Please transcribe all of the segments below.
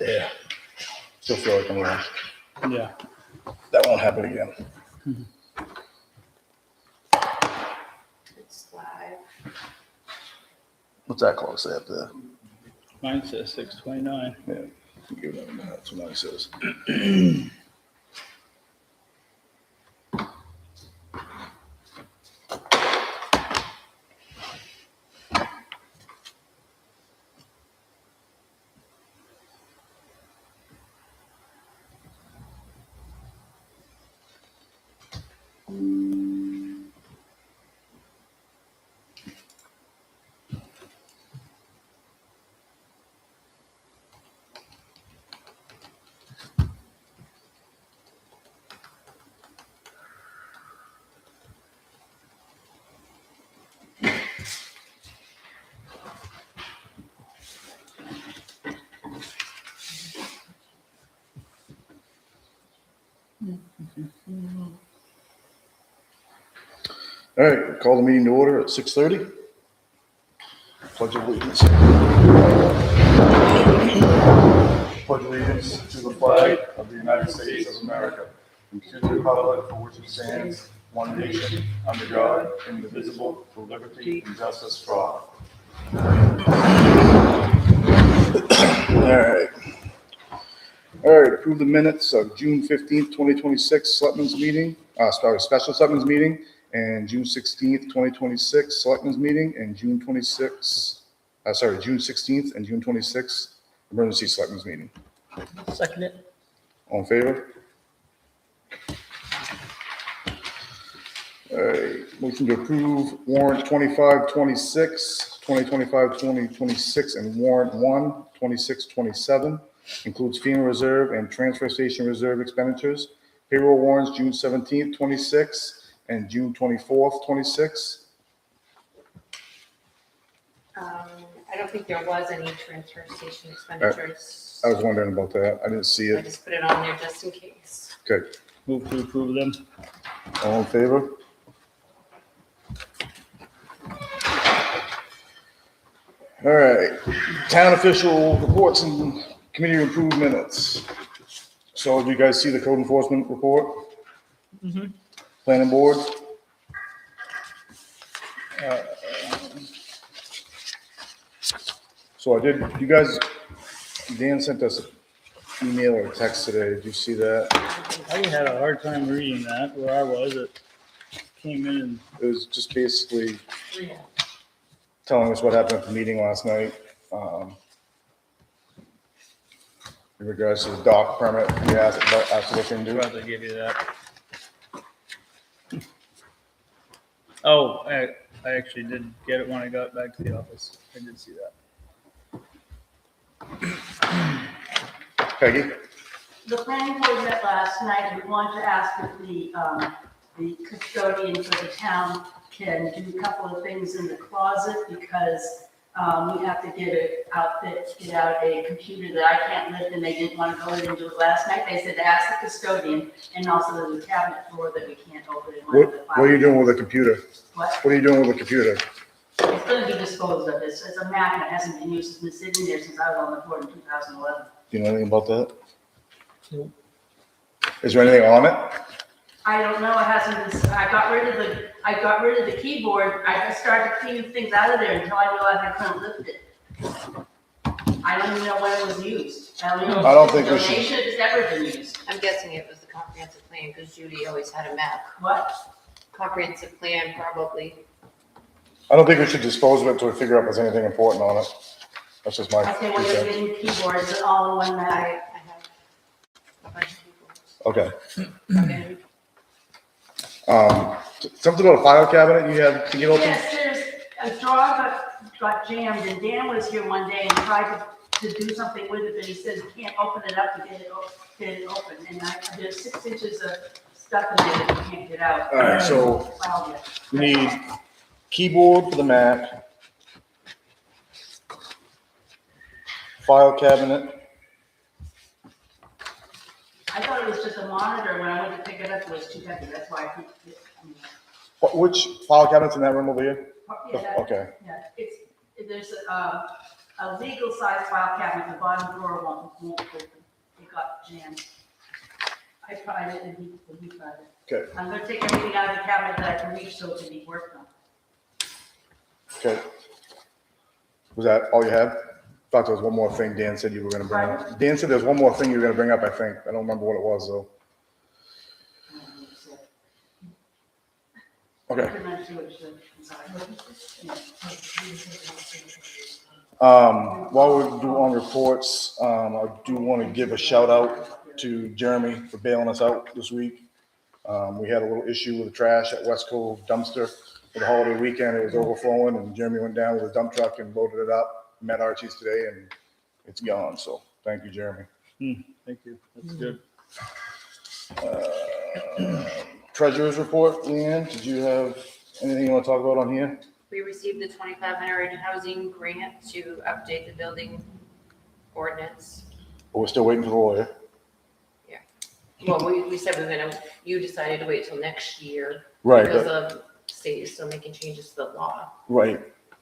Yeah. Still feel like I'm wrong. Yeah. That won't happen again. It's live. What's that close at there? Mine says 6:29. Yeah. Give that a minute. That's what mine says. All right, call the meeting to order at 6:30. Pledge of allegiance. Pledge allegiance to the flag of the United States of America and to the republic for which it stands, one nation, under God, indivisible, with liberty and justice for all. All right, approve the minutes of June 15th, 2026 Selectmen's meeting, special Selectmen's meeting, and June 16th, 2026 Selectmen's meeting, and June 16th and June 26th emergency Selectmen's meeting. Second it. All in favor? All right, motion to approve warrant 2526, 2025-2026, and warrant 1, 2627. Includes FEMA reserve and transfer station reserve expenditures. Payroll warrants June 17th, 26, and June 24th, 26. I don't think there was any transfer station expenditures. I was wondering about that. I didn't see I it. just put it on there just in case. Okay, Move to approve them. all in favor? All right, town official reports and committee approved minutes. So do you guys see the code enforcement report? Mm-hmm. Planning board? So I did, you guys, Dan sent us an email or text today. Did you see that? I had a hard time reading that. Where I was, it came in and It was just basically telling us what happened at the meeting last night. In regards to the dock permit, we asked to look into. rather give you that. Oh, I actually did get it when I got back to the office. I did see that. Peggy? The planning board met last night. We wanted to ask if the custodian for the town can do a couple of things in the closet because we have to get out a computer that I can't lift, and they didn't want to go in and do it last night. They said to ask the custodian, and also there's a cabinet drawer that we can't open. What are you doing with the computer? What? What are you doing with the computer? It's going to be disposed of. It's a Mac that hasn't been used. It's been sitting there since I was on the board in 2011. Do you know anything about that? Nope. Is there anything on it? I don't know, it hasn't been, I got rid of the keyboard, I just started cleaning things out of there until I realized I couldn't lift it. I don't even know when it was used. I don't know if it's a donation, if it's ever been used. I'm guessing it was the comprehensive plan because Judy always had a map. What? Comprehensive plan, probably. I don't think we should dispose of it until we figure out if there's anything important on it. That's just my. Okay, well, you're getting keyboards, it's all in one I Mac. have a bunch of people. Okay. Okay. Something about a file cabinet you had to get open? Yes, there's a drawer got jammed, and Dan was here one day and tried to do something with it, but he said he can't open it up to get it open, and there's 6 inches of stuff in there that you can't get out. All right, so Filed it. we need keyboard for the Mac, file cabinet. I thought it was just a monitor. When I went to pick it up, it was too heavy. That's why I think. Which file cabinet's in that room over here? Yeah, Okay. yeah. There's a legal size file cabinet, the bottom drawer won't open. It got jammed. I tried it and he tried it. Okay, I'm gonna take everything out of the cabinet that I can reach so it can be worked on. okay. Was that all you had? Thought there was one more thing Dan said you were gonna bring up. Dan said there's one more thing you were gonna bring up, I think. I don't remember what it was, though. Okay. Pretty much do what you said. I'm sorry. While we're on reports, I do want to give a shout out to Jeremy for bailing us out this week. We had a little issue with the trash at West Cove dumpster for the holiday weekend. It was overflowing and Jeremy went down with a dump truck and loaded it up. Met Archie's today and it's gone. So thank you, Jeremy. Thank you. That's good. Treasurer's report, Leanne, did you have anything you want to talk about on here? We received the 2,500 housing grant to update the building ordinance. But we're still waiting for the lawyer. Well, we said we were gonna, you decided to wait till next year. Right, Because but, the state is still making changes to the law. right.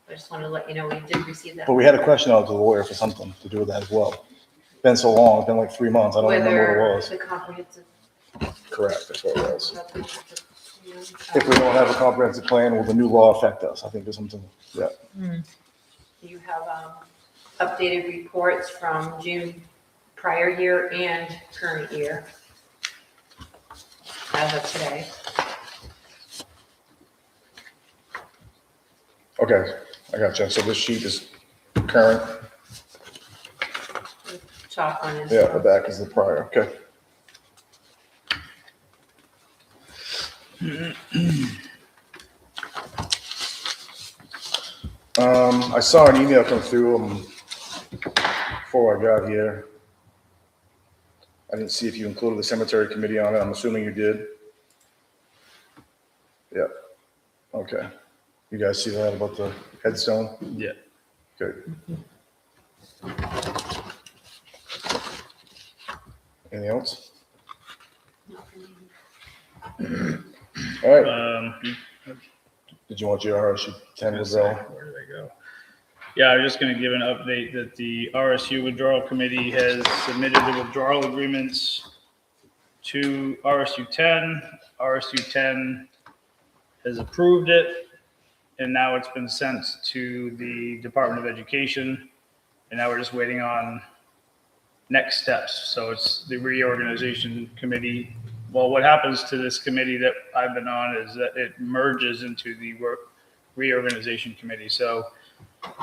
I just wanted to let you know, we did receive that. But we had a question out to the lawyer for something to do with that as well. Been so long, it's been like 3 months. I don't remember what it was. The comprehensive. Correct, that's what it was. If we don't have a comprehensive plan, will the new law affect us? I think there's something, yeah. You have updated reports from June prior year and current year as of today. Okay, I got you. So this sheet is current. Top one is. Yeah, the back is the prior, okay. I saw an email come through before I got here. I didn't see if you included the cemetery committee on it. I'm assuming you did. Yeah. Okay. You guys see that about the headstone? Yeah. Good. Anything else? All right. Did you want your RSU 10 withdrawal? Where did they go? Yeah, I was just gonna give an update that the RSU withdrawal committee has submitted the withdrawal agreements to RSU 10. RSU 10 has approved it, and now it's been sent to the Department of Education, and now we're just waiting on next steps. So it's the reorganization committee. Well, what happens to this committee that I've been on is that it merges into the reorganization committee. So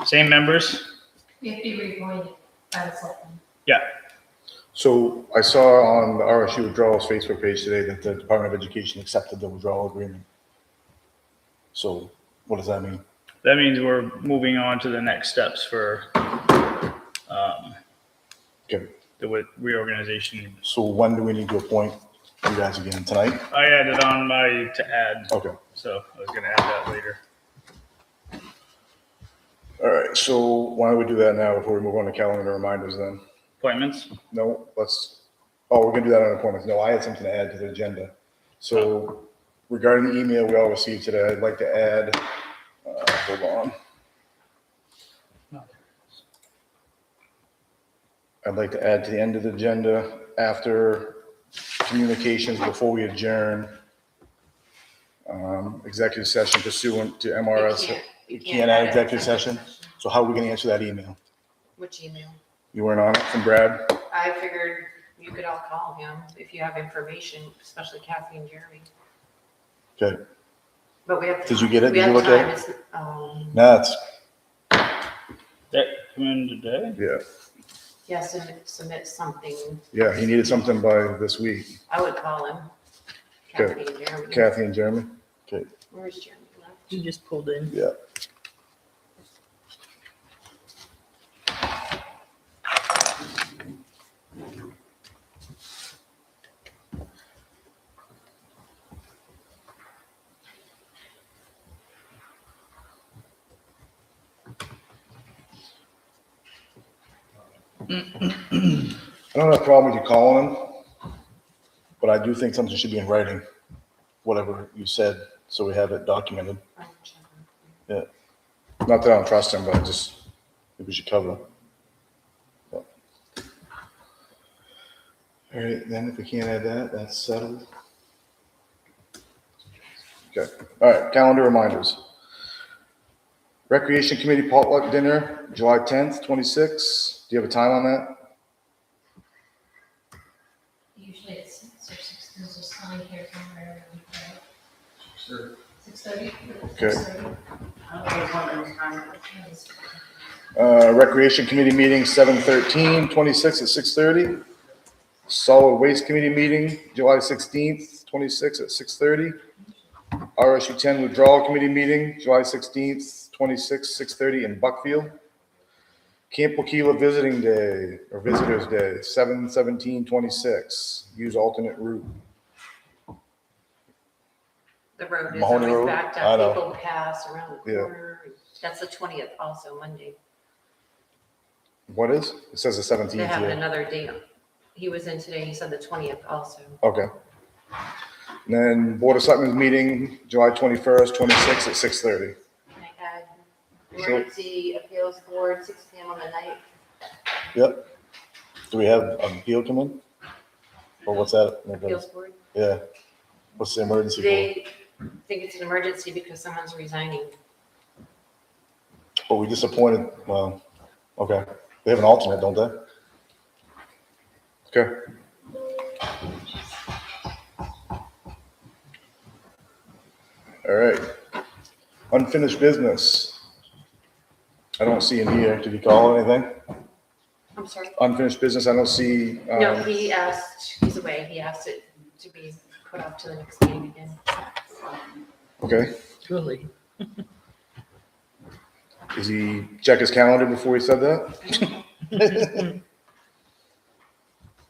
same members. You have to be reappointed by the selectmen. Yeah. So I saw on the RSU withdrawals Facebook page today that the Department of Education accepted the withdrawal agreement. So what does that mean? That means we're moving on to the next steps for Okay. the reorganization. So when do we need to appoint you guys again? Tonight? I added on to add, Okay. so I was gonna add that later. All right. So why don't we do that now before we move on to calendar reminders then? Appointments? No, we're gonna do that on appointments. No, I had something to add to the agenda. So regarding the email we all received today, I'd like to add, hold on. I'd like to add to the end of the agenda, after communications before we adjourn, executive session pursuant to MRS. You can't add executive session? So how are we gonna answer that email? Which email? You weren't on it from Brad? I figured you could all call him if you have information, especially Kathy and Jeremy. Okay. But we have. Did you get it? We Did you have look at it? time. No, it's, That come in today? yeah, Yeah, submit something. yeah, he needed something by this week. I would call him. Okay. Kathy and Jeremy. Kathy and Jeremy? Okay, Where's Jeremy left? You just pulled in. yeah. I don't have a problem with you calling him, but I do think something should be in writing, whatever you said, so we have it documented. Oh, check. Yeah. Not that I don't trust him, but I just, think we should cover. All right, then if we can't add that, that's settled. Okay, all right, calendar reminders. Recreation Committee potluck dinner, July 10th, 26. Do you have a time on that? Usually it's 6 or 6, there's a sign here somewhere. 6:30? Okay. 6:30? I don't know what those times Recreation Committee meeting, 7/13/26 at 6:30. Solid Waste Committee meeting, July 16th, 26 at 6:30. RSU 10 Withdrawal Committee meeting, July 16th, 26, 6:30 in Buckfield. Camp Wakila Visiting Day, or Visitors Day, 7/17/26. Use alternate route. The road is Mahoney always Road? backed I know. up, people pass around the Yeah. corner. That's the 20th also, Monday. What is? It says the They 17th have here. another date. He was in today, he said the 20th also. Okay. And then Board of Selectmen's meeting, July 21st, 26 at 6:30. I had emergency appeals board, 6 PM on the night. Yep. Do we have a appeal come in? Or what's that? Appeals board. Yeah. What's the emergency for? They think it's an emergency because someone's resigning. Oh, we disappointed, well, okay. They have an alternate, don't they? Okay. All right. Unfinished business. I don't see him here. Did he call anything? I'm sorry. Unfinished business, I don't see. No, he asked, he's away, he asked it to be put off to the next meeting again. Okay. Really? Does he check his calendar before he said that?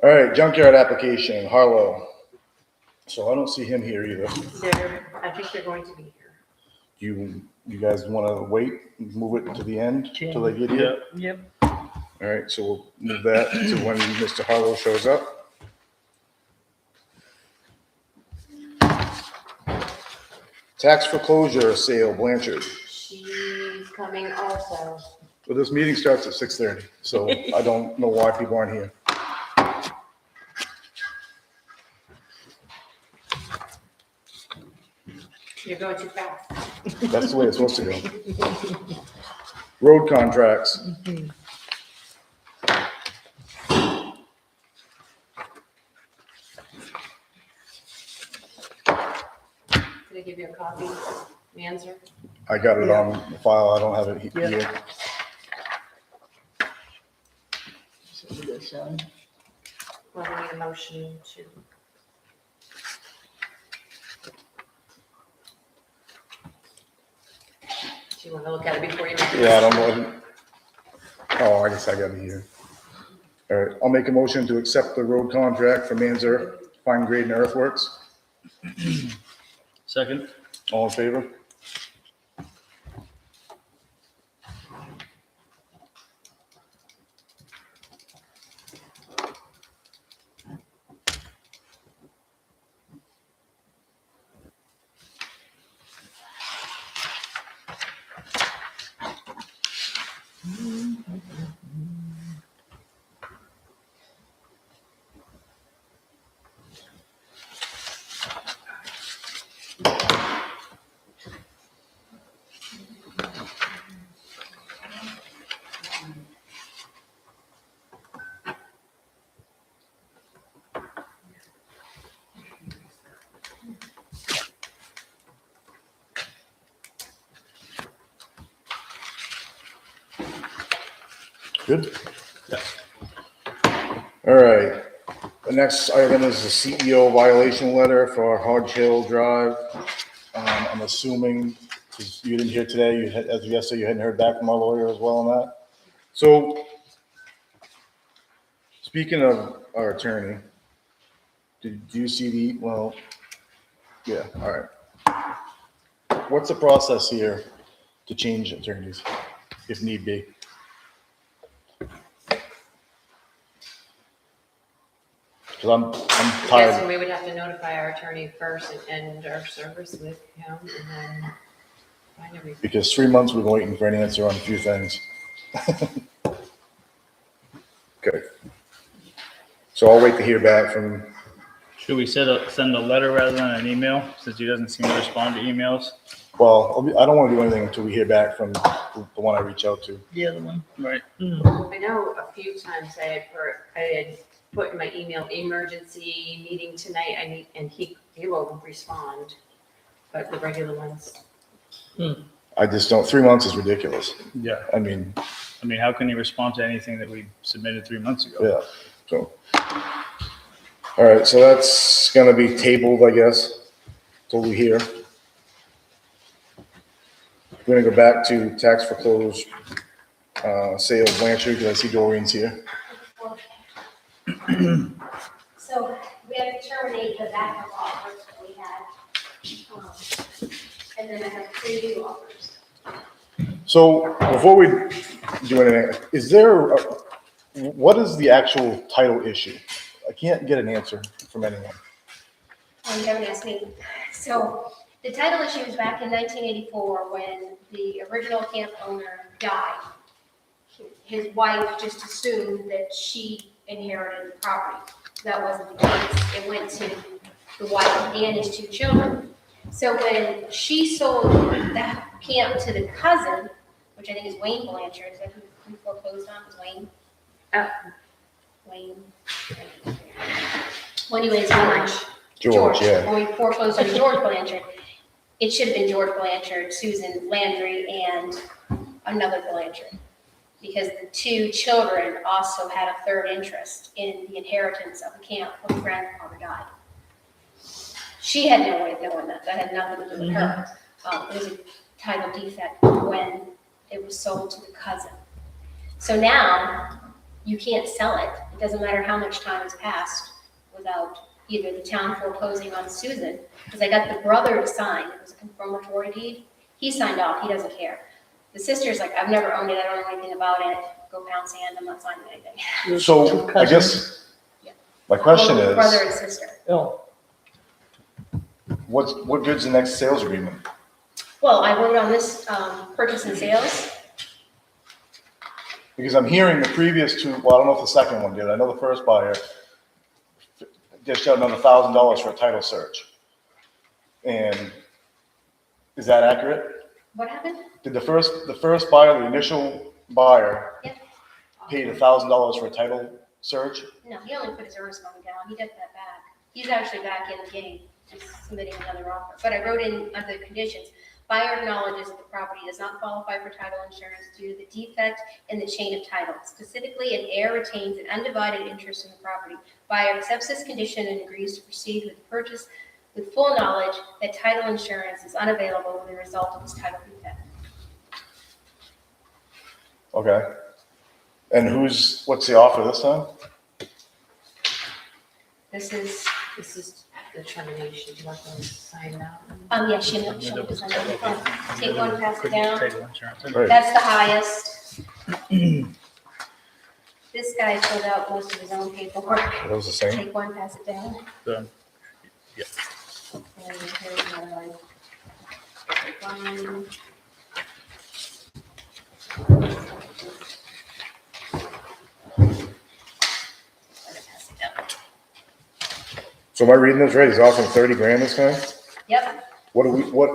All right, junkyard application, Harlow. So I don't see him here either. I think they're going to be here. You guys want to wait, move it to the end till they get here? Yep. All right, so we'll move that to when Mr. Harlow shows up. Tax foreclosure sale, Blanchard. She's coming also. Well, this meeting starts at 6:30, so I don't know why people aren't here. You're going too fast. That's the way it's supposed to go. Road contracts. Did I give you a copy, Manzer? I got it on the file, I don't have it Yeah. here. So this one. Well, we need a motion to. Do you want to look at it before you make it? Yeah, I don't know. Oh, I guess I got it here. All right, I'll make a motion to accept the road contract for Manzer Fine Grade and Earthworks. Second? All in favor? Good? Yes. All right. The next item is the CEO violation letter for Hodge Hill Drive. I'm assuming, because you didn't hear today, you had, as of yesterday, you hadn't heard back from our lawyer as well on that. So, speaking of our attorney, do you see the, well, yeah, all right. What's the process here to change attorneys, if need be? Because I'm Yes, tired. and we would have to notify our attorney first and end our service with him and then find everything. Because 3 months we've been waiting for an answer on a few things. Okay. So I'll wait to hear back from, Should we send a letter rather than an email, since he doesn't seem to respond to emails? well, I don't want to do anything until we hear back from the one I reach out to. The other one. Right. I know a few times I had put in my email, emergency meeting tonight, and he will respond, but the regular ones. I just don't, 3 months is ridiculous. Yeah. I mean, How can he respond to anything that we submitted 3 months ago? yeah, so. All right, so that's gonna be tabled, I guess, till we hear. We're gonna go back to tax foreclosed, sale of Blanchard, because I see Doreen's here. So we have to terminate the backup offers that we had. And then I have 3 new offers. So before we do anything, is there, what is the actual title issue? I can't get an answer from anyone. You haven't asked me. So the title issue was back in 1984 when the original camp owner died. His wife just assumed that she inherited the property. That wasn't the case. It went to the wife and his 2 children. So when she sold the camp to the cousin, which I think is Wayne Blanchard, is that who foreclosed on, is Wayne? Wayne. Well, anyways, George, yeah. When we foreclosed on George Blanchard, it should have been George Blanchard, Susan Landry, and another Blanchard. Because the 2 children also had a third interest in the inheritance of the camp when the grandfather died. She had no way of knowing that. That had nothing to do with her. It was a title defect when it was sold to the cousin. So now you can't sell it. It doesn't matter how much time has passed without either the town foreclosing on Susan, because I got the brother to sign. It was a confirmatory deed. He signed off. He doesn't care. The sister's like, I've never owned it. I don't know anything about it. Go pound sand. I'm not signing anything. So I guess Yeah. my question Both brother is, and sister. what good's the next sales agreement? Well, I wrote on this purchase and sales. Because I'm hearing the previous 2, well, I don't know if the second one did. I know the first buyer dished out another $1,000 for a title search. And is that accurate? What happened? Did the first buyer, the initial buyer, Yeah. paid $1,000 for a title search? No, he only put his earnest money down. He got that back. He's actually back in the game, just submitting another offer. But I wrote in under the conditions, buyer acknowledges that the property does not qualify for title insurance due to the defect in the chain of title. Specifically, an heir retains an undivided interest in the property. Buyer accepts this condition and agrees to proceed with the purchase with full knowledge that title insurance is unavailable as a result of this title defect. Okay. And what's the offer this time? This is, The termination, do you want them to sign that? yeah, she'll put on the front. Take one, pass it down. Title insurance. Right. That's the highest. This guy filled out most of his own paperwork. That was the same? Take one, pass it down. So, And here's another one. Take one. Pass it down. So am I reading this right? He's offering 30 grand this time? Yep, What we went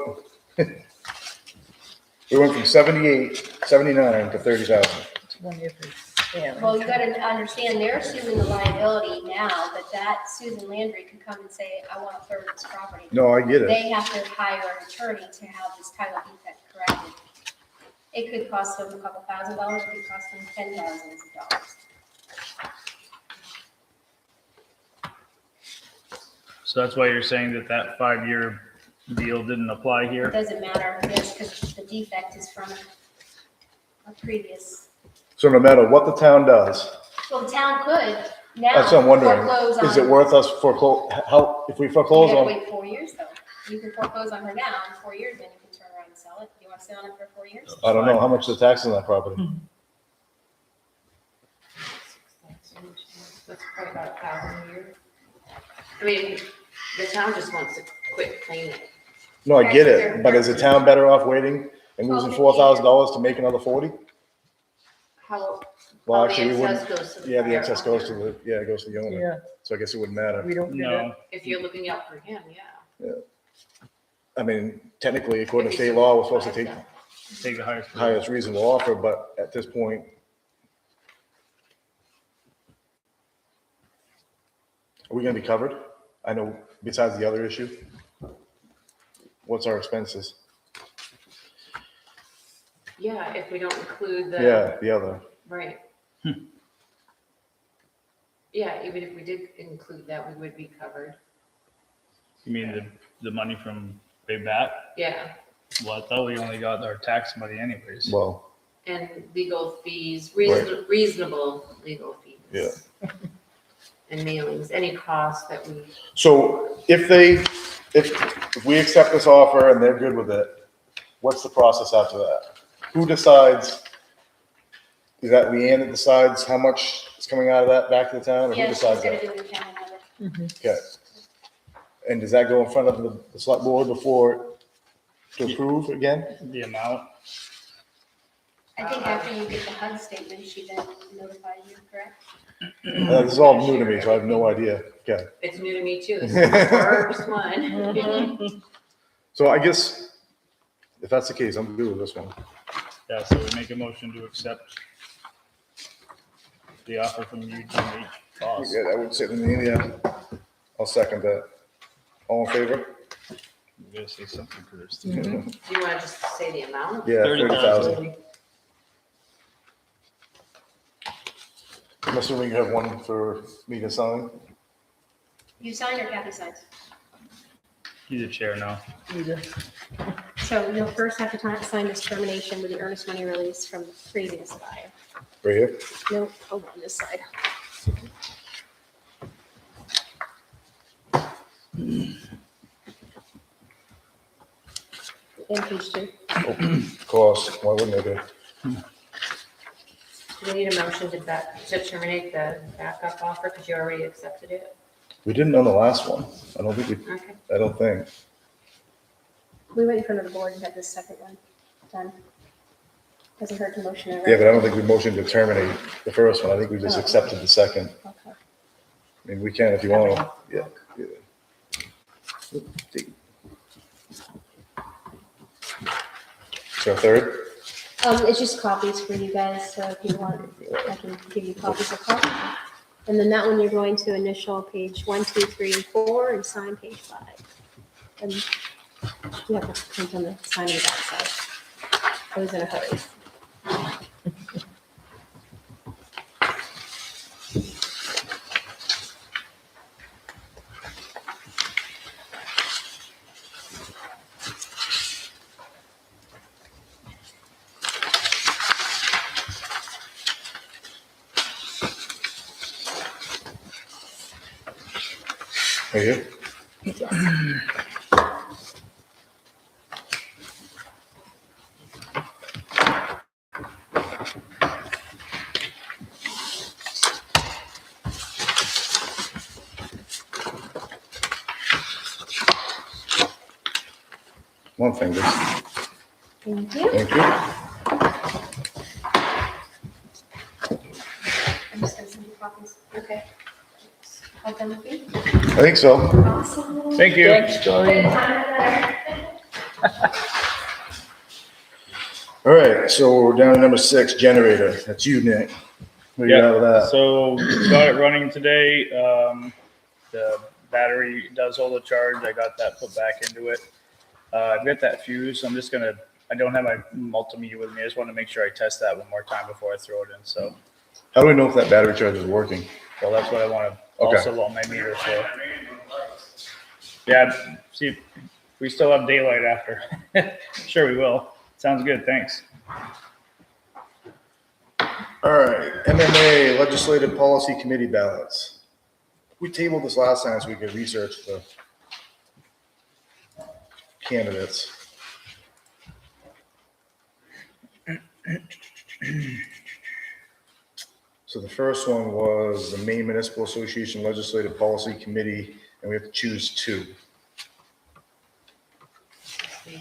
from 79 to 30,000. well, you gotta understand, they're assuming the liability now, but that Susan Landry can come and say, I want a third of this property. No, I get it. They have to hire an attorney to have this title defect corrected. It could cost them a couple $1,000, it could cost them $10,000. So that's why you're saying that 5-year deal didn't apply It here? doesn't matter, yes, because the defect is from a previous. So no matter what the town does, Well, the town could now that's what I'm wondering. foreclose on. Is it worth us if we You foreclose gotta on? wait 4 years though. You can foreclose on her now, in 4 years, then you can turn around and sell it. You want to stay on it for 4 years? I don't know, how much is the tax on that property? That's probably about 1,000 a year. I mean, the town just wants to quit paying it. No, I get it, but is the town better off waiting and losing $4,000 to make another 40? How, Well, all the actually, we excess wouldn't. goes to the Yeah, the prior excess goes to owner. it goes to the owner. Yeah, So I guess it wouldn't matter. we don't do that. No, If you're looking out for him, yeah. I mean, technically, according to If he's state law, we're supposed to take excess. take the highest. the highest reasonable offer, but at this point, are we gonna be covered? I know, besides the other issue, what's our expenses? Yeah, if we don't include the. Yeah, the other. Right. Yeah, even if we did include that, we would be covered. You mean the money from way back? Yeah, Well, I thought we only got our tax money anyways. Well, and legal fees, Right. reasonable legal fees. Yeah. And mailings, any costs that we, so if we accept this offer and they're good with it, what's the process after that? Who decides? Is that Leanne that decides how much is coming out of that back to the town, or who Yeah, she's decides gonna that? do an accounting of it. Okay. And does that go in front of the select board before to approve again? The amount, I think after you get the HUD statement, she then notifies you, correct? This is all new to me, so I have no idea. Okay. it's new to me too, this is the first one. So I guess if that's the case, I'm good with this one. yeah, so we make a motion to accept the offer from Eugene H. Foss. Yeah, that would sit in the, yeah. I'll second that. All in favor? I'm gonna say something for this. Do you wanna just say the amount? Yeah, 30,000. 30,000. I'm assuming you have one for me to sign? You sign or Kathy signs? He's a chair now. Either. So you'll first have to sign this termination with the earnest money release from the previous buyer. Right here? Nope, over on this side. And page 2. Of course, why wouldn't I do? Do we need a motion to terminate the backup offer, because you already accepted it? We didn't on the last one. Okay. I don't think. We went in front of the board and had this second one done. Doesn't hurt to motion it, right? Yeah, but I don't think we motioned to terminate the first one. I think we just Oh. accepted the second. Okay. I mean, we can if you want to. Yeah. Yeah. So third? It's just copies for you guys, so if you want, I can give you copies of copies. And then that one, you're going to initial page 1, 2, 3, and 4, and sign page 5. And you have to print on the sign on the back side. I was in a hurry. Right here? One finger. Thank you. Thank you. I'm just gonna send you copies. Okay. All done with you? I think so. Awesome. Thank you. Thanks, Doreen. All right, so we're down to number 6, generator. That's you, Nick. What do you got with that? So got it running today. The battery does hold a charge. I got that put back into it. I've got that fuse. I'm just gonna, I don't have my multimeter with me. I just want to make sure I test that one more time before I throw it in. So, How do we know if that battery charge is working? well, that's what I want to Okay. also want my meter for. Yeah, see, we still have daylight after. Sure we will. Sounds good. Thanks. All right, MMA Legislative Policy Committee ballots. We tabled this last time so we could research the candidates. So the first one was the Maine Municipal Association Legislative Policy Committee, and we have to choose 2. The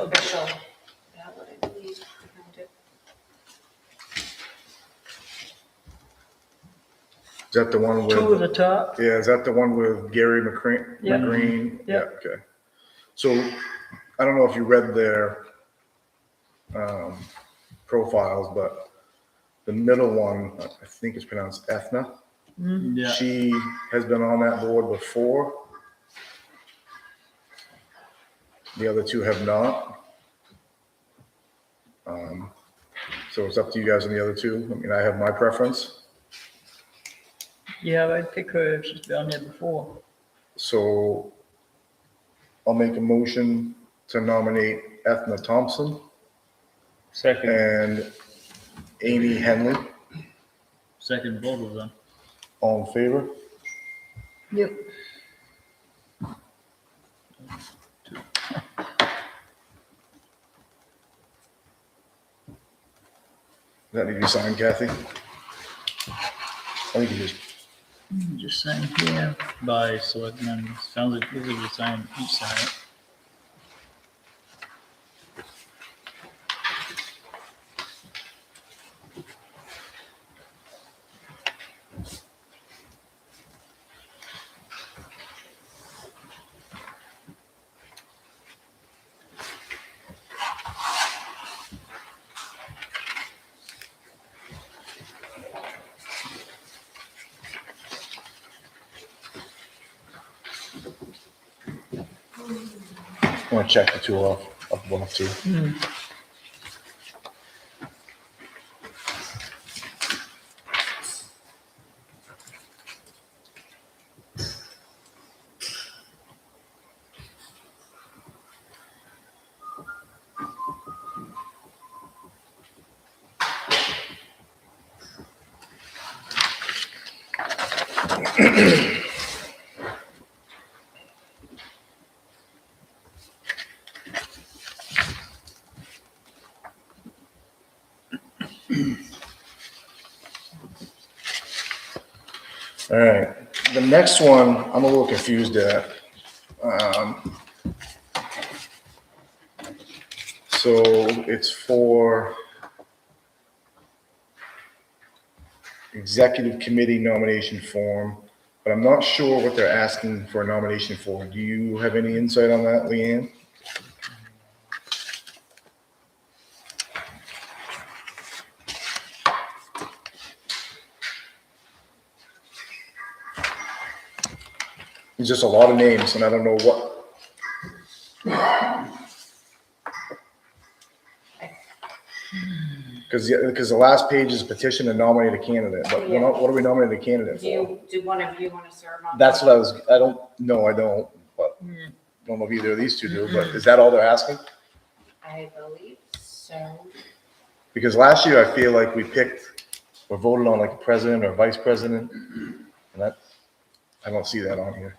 official ballot, I believe. that the one two at with, the top. yeah, is that the one with Gary McCrane? Yeah. McGreen? Yeah. Okay. So I don't know if you read their profiles, but the middle one, I think it's pronounced Ethna. Yeah. She has been on that board before. The other two have not. So it's up to you guys on the other two. I mean, I have my preference. Yeah, I'd pick her if she's been on there before. So I'll make a motion to nominate Ethna Thompson Second, and Amy Henley. second both of them. All in favor? Yep. Does that need to be signed, Kathy? I think you just, Just saying here. By selectmen, sounds like this is the sign, each sign it. I want to check the two off, up one, two. All right, the next one, I'm a little confused at. So it's for executive committee nomination form, but I'm not sure what they're asking for a nomination for. Do you have any insight on that, Leanne? It's just a lot of names, and I don't know what. Because the last page is petition to nominate a candidate, but we're not, what are we nominating a candidate for? Do one of you want to serve on? That's what I don't, no, I don't, but I don't know if either of these two do, but is that all they're asking? I believe so. Because last year I feel like we picked or voted on like a president or vice president, and that, I don't see that on here.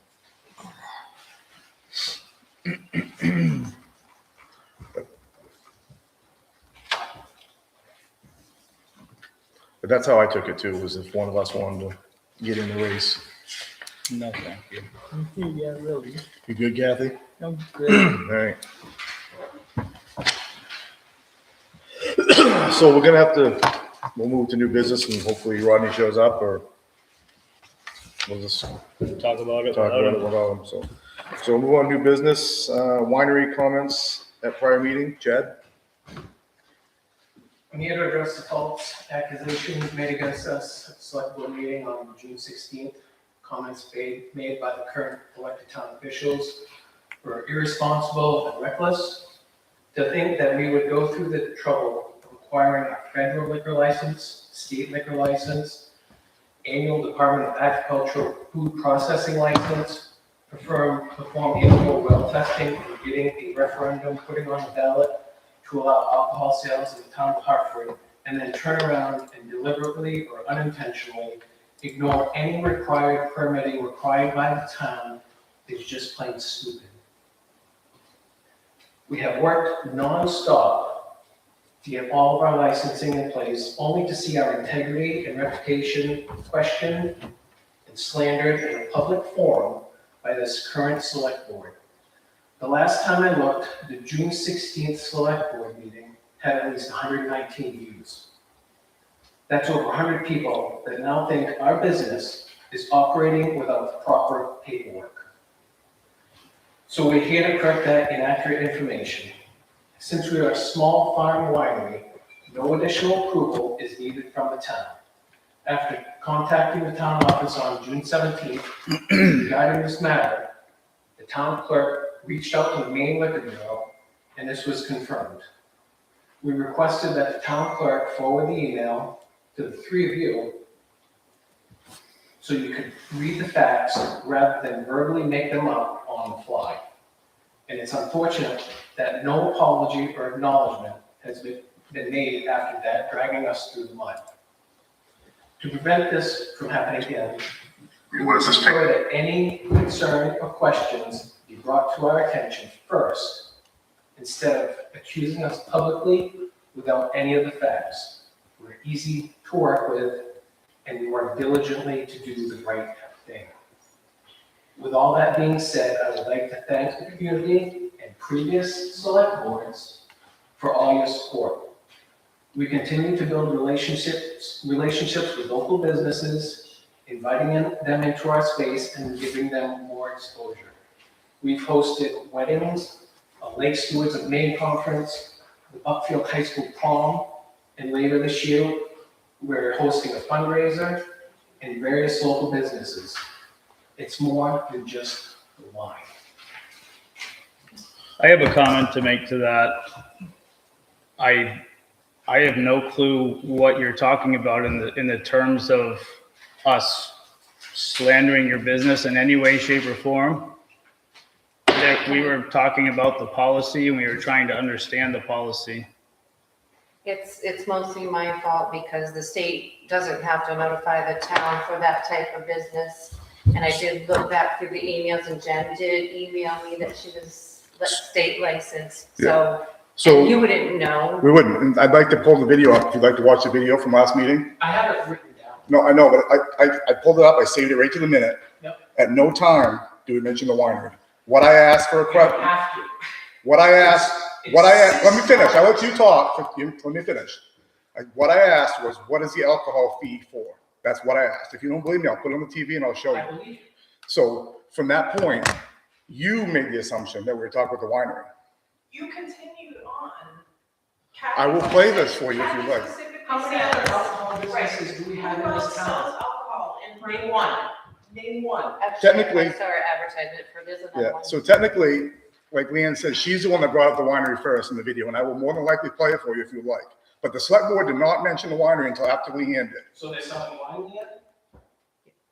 But that's how I took it too, was if one of us wanted to get in the race. No, thank you. Yeah, really. You good, Kathy? I'm good. All right. So we're gonna have to, we'll move to new business and hopefully Rodney shows up, or we'll just talk Talk about it. about it without him, so. So we'll move on to new business, winery comments at prior meeting, Chad? I'm here to address the false accusations made against us at the select board meeting on June 16th. Comments made by the current elected town officials were irresponsible and reckless. To think that we would go through the trouble of acquiring a federal liquor license, state liquor license, annual Department of Agricultural food processing license, perform annual well testing, and getting a referendum putting on the ballot to allow alcohol sales in the town of Hartford, and then turn around and deliberately or unintentionally ignore any required permitting required by the town is just plain stupid. We have worked nonstop to get all of our licensing in place, only to see our integrity and reputation questioned and slandered in a public forum by this current select board. The last time I looked, the June 16th select board meeting had at least 119 views. That's over 100 people that now think our business is operating without proper paperwork. So we're here to correct that inaccurate information. Since we are a small farm winery, no additional approval is needed from the town. After contacting the town office on June 17th regarding this matter, the town clerk reached out to the Maine Liquor Bureau, and this was confirmed. We requested that the town clerk forward the email to the three of you so you could read the facts rather than verbally make them up on the fly. And it's unfortunate that no apology or acknowledgement has been made after that, dragging us through the mud. To prevent this from happening again, we would prefer that any concern or questions be brought to our attention first, instead of accusing us publicly without any of the facts. We're easy to work with, and we work diligently to do the right thing. With all that being said, I would like to thank the community and previous select boards for all your support. We continue to build relationships with local businesses, inviting them into our space and giving them more exposure. We've hosted weddings, a Lake Stewards of Maine conference, the Buckfield High School prom, and later this year, we're hosting a fundraiser and various local businesses. It's more than just the wine. I have a comment to make to that. I have no clue what you're talking about in the terms of us slandering your business in any way, shape, or form. That we were talking about the policy and we were trying to understand the policy. It's mostly my fault because the state doesn't have to notify the town for that type of business. And I did look back through the emails, and Jen did email me that she was state licensed, so. So And you wouldn't know. we wouldn't. And I'd like to pull the video up if you'd like to watch the video from last meeting. I have it written down. No, I know, but I pulled it up. I saved it right to the minute. Yep. At no time do we mention the winery. What I asked for a You don't question, have to. let me finish. I let you talk. Let me finish. What I asked was, what is the alcohol fee for? That's what I asked. If you don't believe me, I'll put it on the TV and I'll show I you. believe you. So from that point, you made the assumption that we were talking about the winery. You continued on. I will play this for you if you Kathy like. specifically How many said- other alcohol businesses do we have in this Who else town? sells alcohol in Name one. Name one. Actually, Technically- I saw her advertisement for this Yeah, another one. so technically, like Leanne said, she's the one that brought up the winery first in the video, and I will more than likely play it for you if you like. But the select board did not mention the winery until after Leanne did. So they're selling wine yet?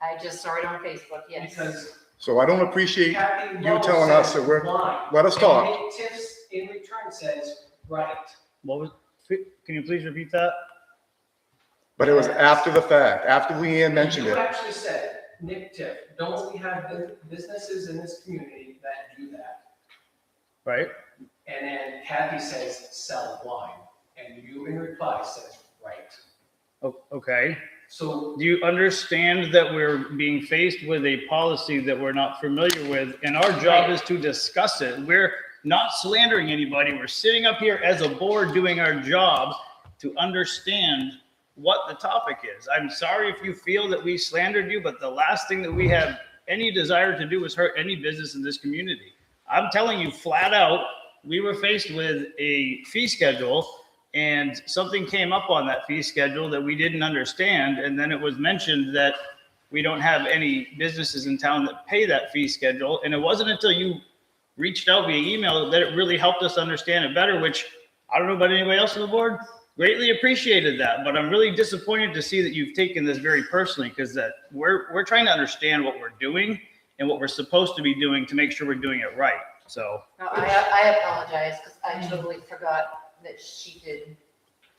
I just saw it on Facebook, yes. Because So I don't appreciate Kathy you Lowe telling us that says we're, wine. let us talk. And Nick Tiff's in return says, right. What was, can you please repeat that? But it was after the fact, after Leanne mentioned You it. actually said, Nick Tiff, don't we have businesses in this community that do that? Right? And then Kathy says, sell wine. And you in reply said, right. Okay. So Do you understand that we're being faced with a policy that we're not familiar with, and our job is to discuss it? We're not slandering anybody. We're sitting up here as a board doing our job to understand what the topic is. I'm sorry if you feel that we slandered you, but the last thing that we have any desire to do is hurt any business in this community. I'm telling you flat out, we were faced with a fee schedule, and something came up on that fee schedule that we didn't understand. And then it was mentioned that we don't have any businesses in town that pay that fee schedule. And it wasn't until you reached out via email that it really helped us understand it better, which I don't know about anybody else on the board. Greatly appreciated that, but I'm really disappointed to see that you've taken this very personally, because that we're trying to understand what we're doing and what we're supposed to be doing to make sure we're doing it right. So No, I apologize, because I totally forgot that she did.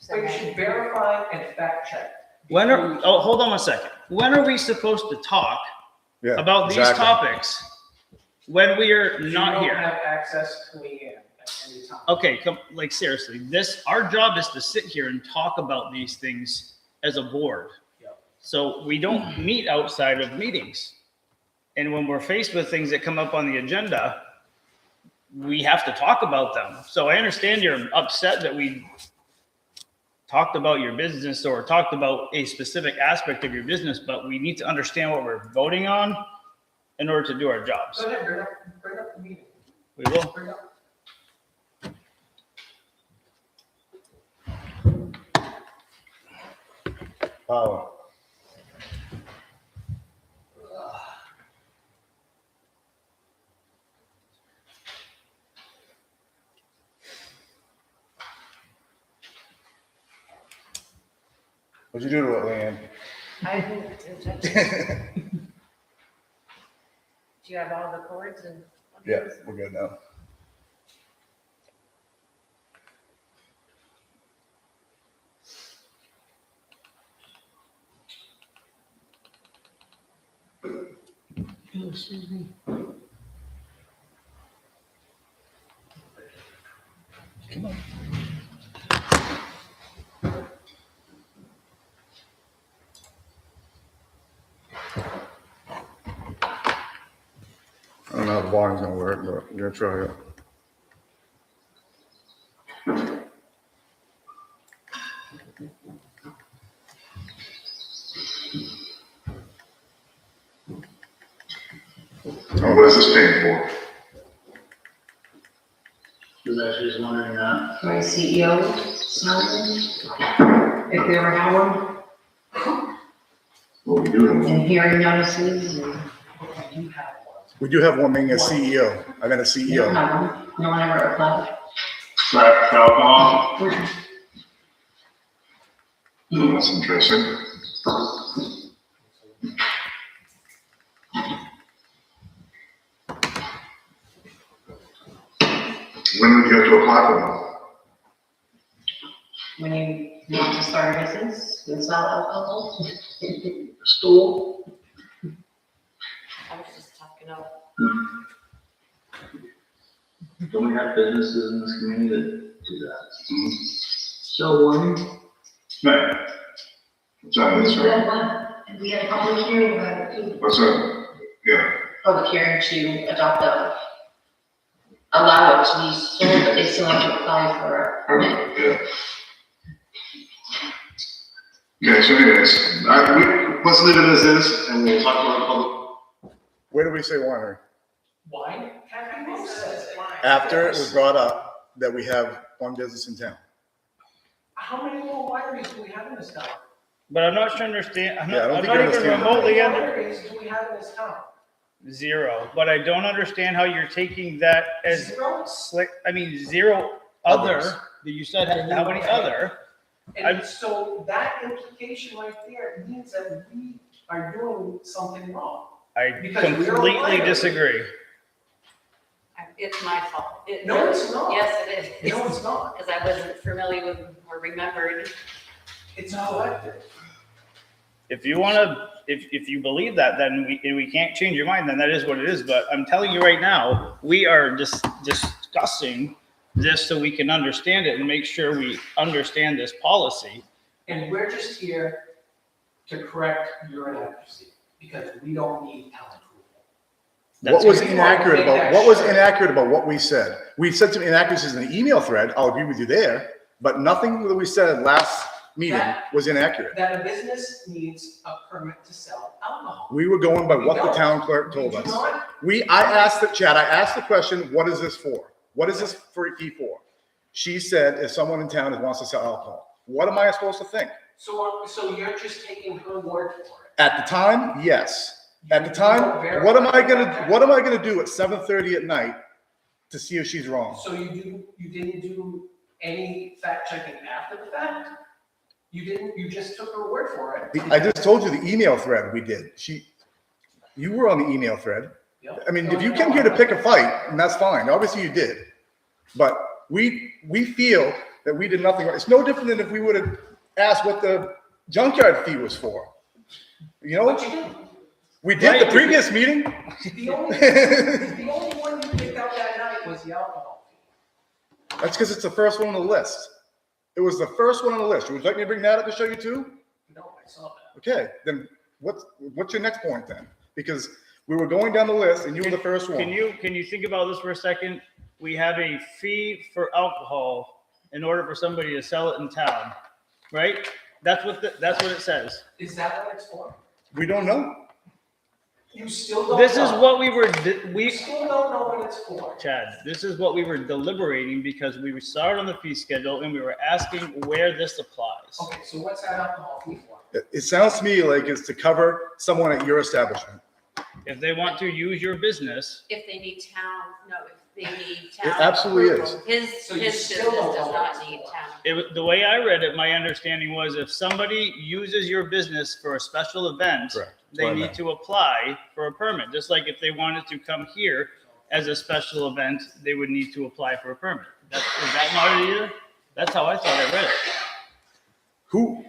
but you should verify and fact check. hold on 1 second. When are we supposed to talk Yeah, about these exactly. topics when we are You not don't here? have access to Leanne at any time. Okay, like seriously, our job is to sit here and talk about these things as a board. Yep. So we don't meet outside of meetings. And when we're faced with things that come up on the agenda, we have to talk about them. So I understand you're upset that we talked about your business or talked about a specific aspect of your business, but we need to understand what we're voting on in order to do our jobs. Go ahead, bring up the meeting. We will. Bring up. Power. What'd you do to it, Leanne? I didn't touch it. Do you have all the cords and? Yeah, we're good now. Excuse me. Come on. I don't know how the volume's gonna work, but I'm gonna try it. What is this paying for? Was I just wondering that? My CEO, if they ever had one, What we doing? and hearing notices, and You have one. We do have one being a CEO. I meant a you don't CEO. have one, no one ever applied. For alcohol? That's interesting. When would you have to apply for them? When you want to start a business, and sell alcohol. School. I was just talking about. Don't we have businesses in this community that do that? So one. Right. What's that, that's right? one, we had a public hearing about it too. What's that? Yeah, Public hearing to adopt allow it to be sold, but they still have to apply for a permit. yeah. Okay, so anyways, let's leave it as is, and we'll talk about public. Where do we say winery? Wine? Kathy, what says it? After it was brought up that we have one business in town. How many more wineries do we have in this town? But I'm not sure to understand, I'm Yeah, I don't not think you even understand that. How many remotely under, wineries do we have in this town? zero, but I don't understand how you're taking that as Zero? slick, I mean, zero other, Others. that you said, how many other? And so that implication right there means that we are doing something wrong. I Because we're completely liars. disagree. It's my fault. No, it's not. Yes, it is. No, it's not. Because I wasn't familiar with or remembered. It's collective. If you wanna, if you believe that, then we can't change your mind, then that is what it is, but I'm telling you right now, we are just discussing this so we can understand it and make sure we understand this policy. And we're just here to correct your inaccuracy, because we don't need town approval. What was That's- inaccurate about, what was inaccurate about what we said? We said some inaccuracies in the email thread, I'll agree with you there, but nothing that we said last meeting was inaccurate. That a business needs a permit to sell alcohol. We were going by We what the don't. town clerk We told do us. not. I asked the question, what is this for? What is this fee for? She said, if someone in town wants to sell alcohol. What am I supposed to think? So you're just taking her word for it. At the time, yes. At the time, what am I gonna do at 7:30 at night to see if she's wrong? So you didn't do any fact checking after the fact? You just took her word for it? I just told you the email thread we did. You were on the email thread. Yep. I mean, if you came here to pick a fight, and that's fine, obviously you did. But we feel that we did nothing right. It's no different than if we would have asked what the junkyard fee was for. You know, But you didn't. we did the previous meeting. The only one you picked out that night was the alcohol fee. That's because it's the first one on the list. It was the first one on the list. Would you like me to bring that up to show you too? No, I saw that. Okay, then what's your next point then? Because we were going down the list and you were the first one. Can you think about this for a second? We have a fee for alcohol in order for somebody to sell it in town. right? That's what it says. Is that what it's for? We don't know. You still don't This is know. what we You still don't know what it's for. Chad, this is what we were deliberating because we started on the fee schedule and we were asking where this applies. Okay, so what's that alcohol fee for? It sounds to me like it's to cover someone at your establishment. If they want to use your business, If they need town, no, if they need It town. absolutely is. approval. His So you business still don't does know not what need it's town. the way I read it, my understanding was if somebody uses your business for a special event, Correct. That's they what I need meant. to apply for a permit. Just like if they wanted to come here as a special event, they would need to apply for a permit. Is that not it either? That's how I thought I read it. Who,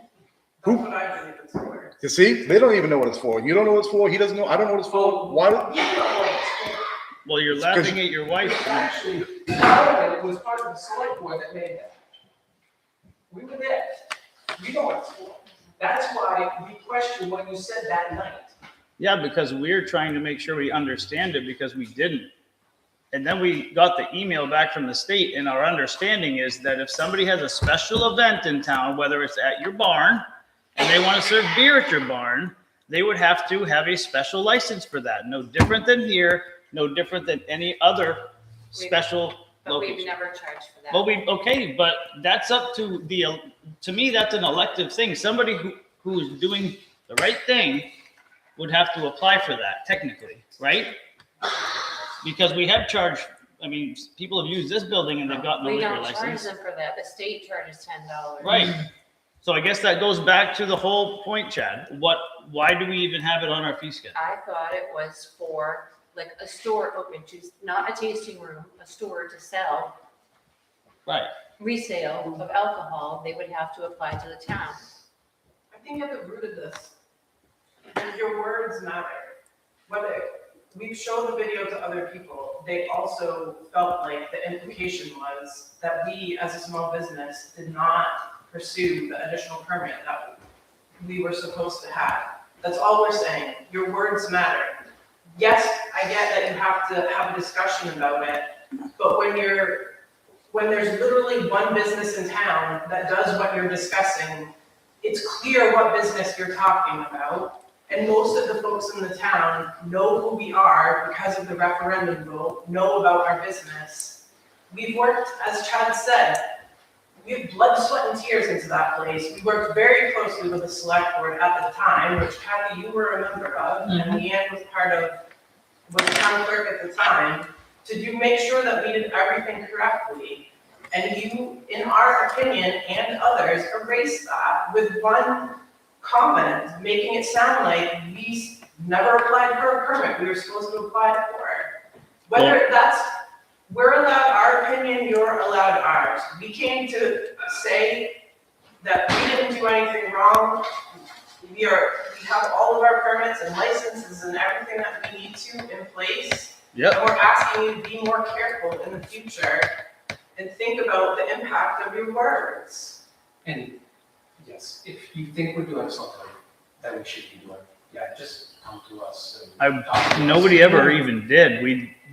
That's what I believe it's for. you see, they don't even know what it's for. You don't know what it's for, he doesn't know, I don't know what it's for. Why, You know what it's for. Well, you're It's 'cause laughing at your wife. Actually, part of it was part of the select board that made that. We were there. We know what it's for. That's why we questioned what you said that night. Yeah, because we're trying to make sure we understand it because we didn't. And then we got the email back from the state and our understanding is that if somebody has a special event in town, whether it's at your barn and they want to serve beer at your barn, they would have to have a special license for that. No different than here, no different than any other special But we've location. never charged for that. Well, okay, but that's up to to me, that's an elective thing. Somebody who's doing the right thing would have to apply for that technically, right? Because we have charged, I mean, people have used this building and they've gotten a We liquor don't charge license. them for that. The state charges $10. Right. So I guess that goes back to the whole point, Chad. Why do we even have it on our fee schedule? I thought it was for like a store open to, not a tasting room, a store to sell Right. resale of alcohol. They would have to apply to the town. I think at the root of this, your words matter. Whether we've shown the video to other people, they also felt like the implication was that we, as a small business, did not pursue the additional permit that we were supposed to have. That's all we're saying. Your words matter. Yes, I get that you have to have a discussion about it, but when there's literally one business in town that does what you're discussing, it's clear what business you're talking about. And most of the folks in the town know who we are because of the referendum vote, know about our business. We've worked, as Chad said, we've blood, sweat, and tears into that place. We worked very closely with the select board at the time, which Kathy, you were a member of, and Leanne was town clerk at the time, to make sure that we did everything correctly. And you, in our opinion, and others, erased that with one comment, making it sound like we never applied for a permit, we were supposed to apply for it. Whether we're allowed our opinion, you're allowed ours. We came to say that we didn't do anything wrong. We have all of our permits and licenses and everything that we need to in place. Yep. And we're asking you to be more careful in the future and think about the impact of your words. And yes, if you think we're doing something that we should be doing, yeah, just come to us. and talk to us. Nobody ever even did.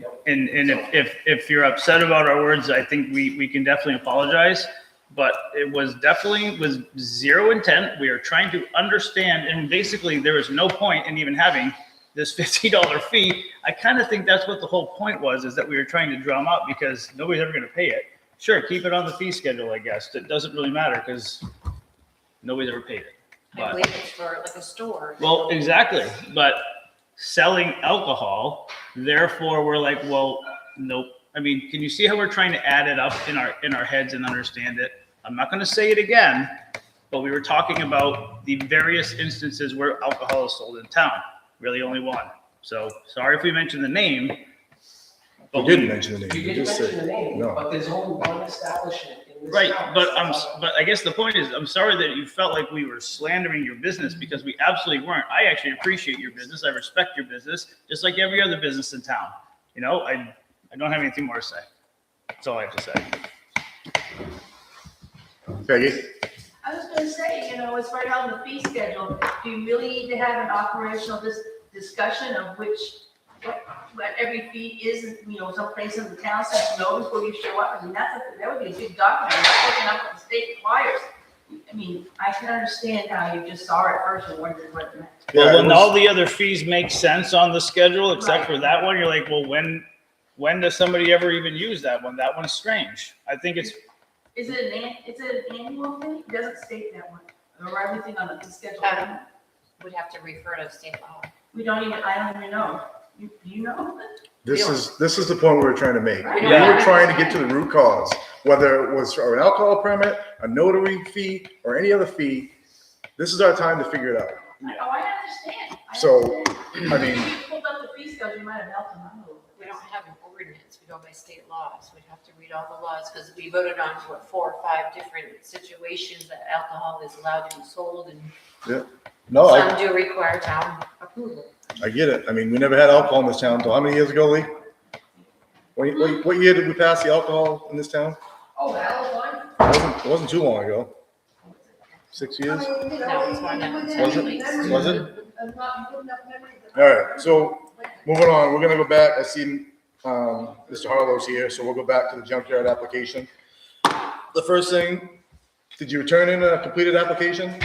Yep. And if you're upset about our words, I think we can definitely apologize. But it was definitely with zero intent. We are trying to understand, and basically there is no point in even having this $50 fee. I kind of think that's what the whole point was, is that we were trying to drum up because nobody's ever going to pay it. Sure, keep it on the fee schedule, I guess. It doesn't really matter because nobody's ever paid it. I But, believe it's for like a store. well, exactly. But selling alcohol, therefore we're like, well, nope. I mean, can you see how we're trying to add it up in our heads and understand it? I'm not going to say it again, but we were talking about the various instances where alcohol is sold in town. Really only one. So sorry if we mentioned the name. we didn't mention the name. You We didn't just mention said, the name, no. but there's only one establishment in this Right, town. but I guess the point is, I'm sorry that you felt like we were slandering your business because we absolutely weren't. I actually appreciate your business. I respect your business, just like every other business in town. You know, I don't have anything more to say. That's all I have to say. Peggy? I was gonna say, it's right on the fee schedule. Do you really need to have an operational discussion of what every fee is, someplace in the town, so you know before you show up? I mean, that would be a big document, looking up what the state requires. I mean, I can understand how you just saw it first and wondered what it meant. Well, Yeah, it when was- all the other fees make sense on the schedule, except for Right. that one, you're like, well, when does somebody ever even use that one? That one's strange. I think it's, Is it an annual thing? It doesn't state that one, or everything on the schedule. Would have to refer to state law. I don't even know. Do you know? This is the point we were trying to make. Right. We Yeah. were trying to get to the root cause, whether it was for an alcohol permit, a notary fee, or any other fee. This is our time to figure it out. Oh, I understand. So, understand. I mean- If you pulled up the fee schedule, you might have helped them out a little We bit. don't have an ordinance, we go by state laws, we'd have to read all the laws, because we voted on, 4 or 5 different situations that alcohol is allowed to be sold, and No, some do require town approval. I get it. I mean, we never had alcohol in this town until how many years ago, Lee? What year did we pass the alcohol in this town? Oh, that was one? It wasn't too long ago. 6 years? No, it's more than Was it? Was it? I'm not good enough memory. All right, so moving on, we're gonna go back. I see, Mr. Harlow's here, so we'll go back to the junkyard application. The first thing, did you return in a completed application?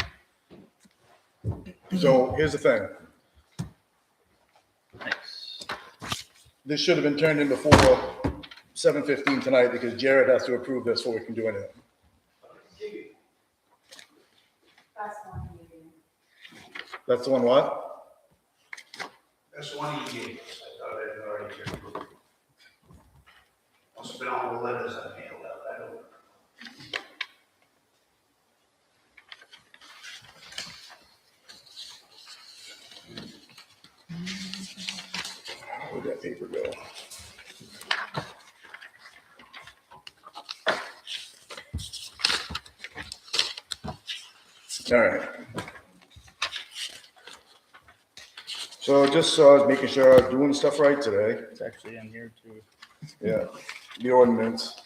So here's the thing. nice. This should have been turned in before 7:15 tonight because Jared has to approve this before we can do anything. That's one meeting. That's the one what? That's one he gave us. I thought I had already approved. Must have been all the letters I mailed out. I don't know. Where'd that paper go? All right. So just making sure I'm doing stuff right today. It's actually in here too. Yeah, the ordinance.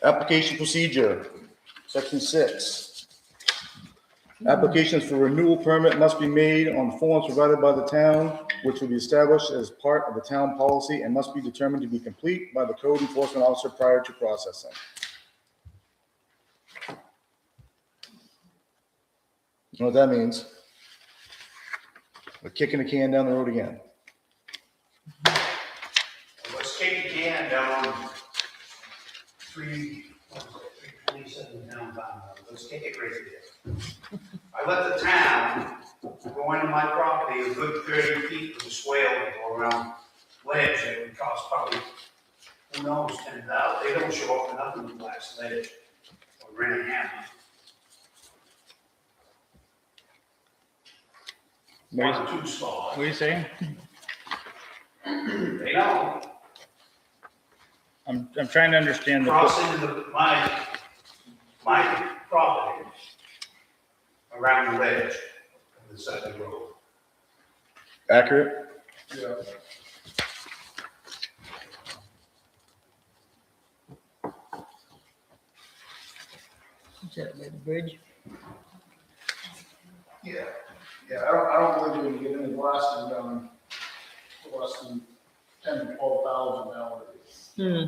Application procedure, section 6. Applications for renewal permit must be made on forms provided by the town, which will be established as part of the town policy and must be determined to be complete by the code enforcement officer prior to processing. You know what that means? We're kicking the can down the road again. Let's kick the can down 327 downtown. Let's kick it right there. I let the town go into my property a good 30 feet with a swale and go around ledge. It would cost probably, who knows, $10,000. They don't show up for nothing with glass ledge or granite hammer. One or two spots. What are you saying? They don't. I'm trying to understand the. Crossing my property around the ledge of the side of the road. Accurate? Yeah. Is that by the bridge? Yeah. Yeah, I don't believe we can get any blasting done for less than 10 to 12,000 nowadays.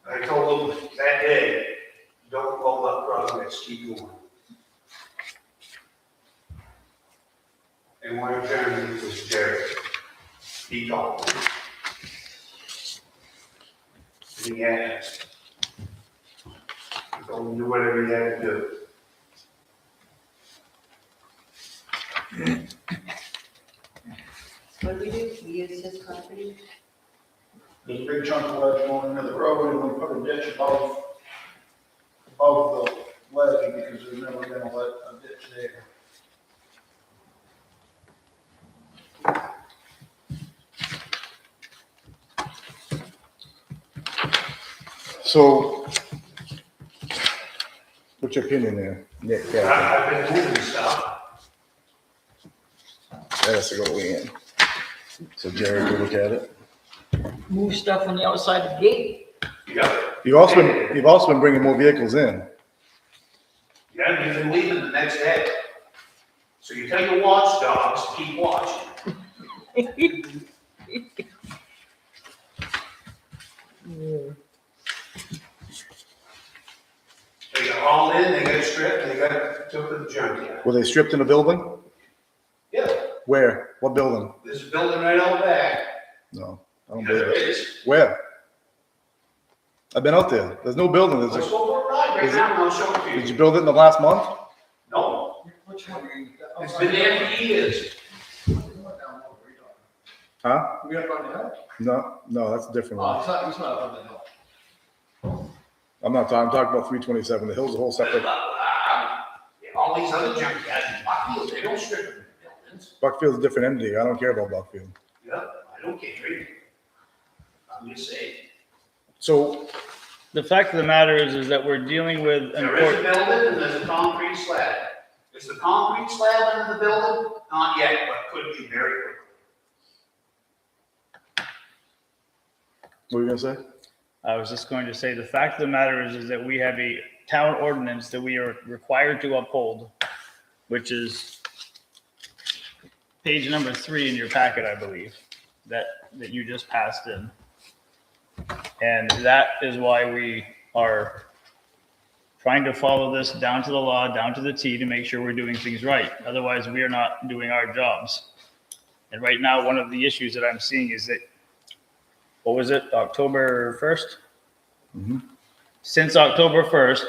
I told them that day, don't hold up progress, keep going. And one attorney was Jerry. He called me. And he asked. I told him to do whatever he had to do. What do? We use his property? There's a big chunk of ledge going into the road, and we put a ditch above the ledge because there's never been a ditch there. So, what's your opinion there, Nick? I've been moving stuff. That has to go in. So Jared will look at it. Move stuff on the outside of the gate. Yep. You've also been bringing more vehicles in. Yeah, you've been leaving the next day. So you tell your watchdogs to keep watching. took to the junkyard. Were they stripped in a building? Yeah, Where? What building? there's a building right out back. No, I don't Yeah, believe there it. is. Where? I've been out there. There's no building. Let's There's go for a ride right Is it- now and I'll show it to Did you you. build it in the last month? No, Which one? it's been there for years. Huh? We up on the hill? No, that's a different Oh, one. it's not up on the hill. I'm talking about 327. The hill's a whole separate. All these other junkyards in Buckfield, they don't strip them in buildings. Buckfield's a different entity. I don't care about Buckfield. Yeah, I don't care either. I'm just saying, So the fact of the matter is that we're dealing with there is a important, building and there's a concrete slab. Is the concrete slab under the building? Not yet, but could be very quickly. What were you gonna say? I was just going to say, the fact of the matter is that we have a town ordinance that we are required to uphold, which is page number 3 in your packet, I believe, that you just passed in. And that is why we are trying to follow this down to the law, down to the T, to make sure we're doing things right. Otherwise, we are not doing our jobs. And right now, one of the issues that I'm seeing is that, what was it, October 1st? Mhm. Since October 1st,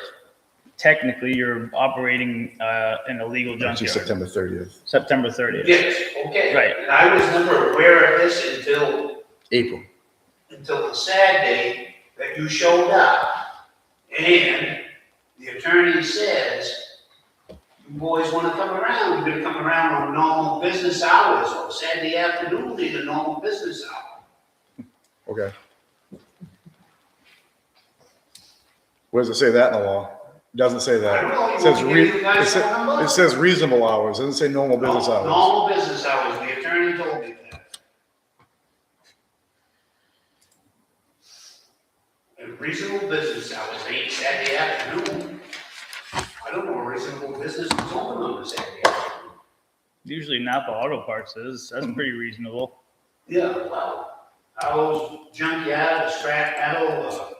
technically, you're operating an illegal Actually, junkyard. September 30th. September 30th. Yes, okay. Right. And I was never aware of this until April. the sad day that you showed up. And the attorney says, you boys wanna come around, you're gonna come around on normal business hours, or Saturday afternoon, in a normal business hour. Okay. Where does it say that in the law? It doesn't say I that. don't know, It you says, want me to give you guys it phone number? says reasonable hours. It doesn't say normal business hours. Normal business hours, the attorney told me that. And reasonable business hours ain't Saturday afternoon. I don't know a reasonable business is open on a Saturday afternoon. Usually Napa Auto Parts is, that's pretty reasonable. Yeah, well, those junkyard, scrap metal,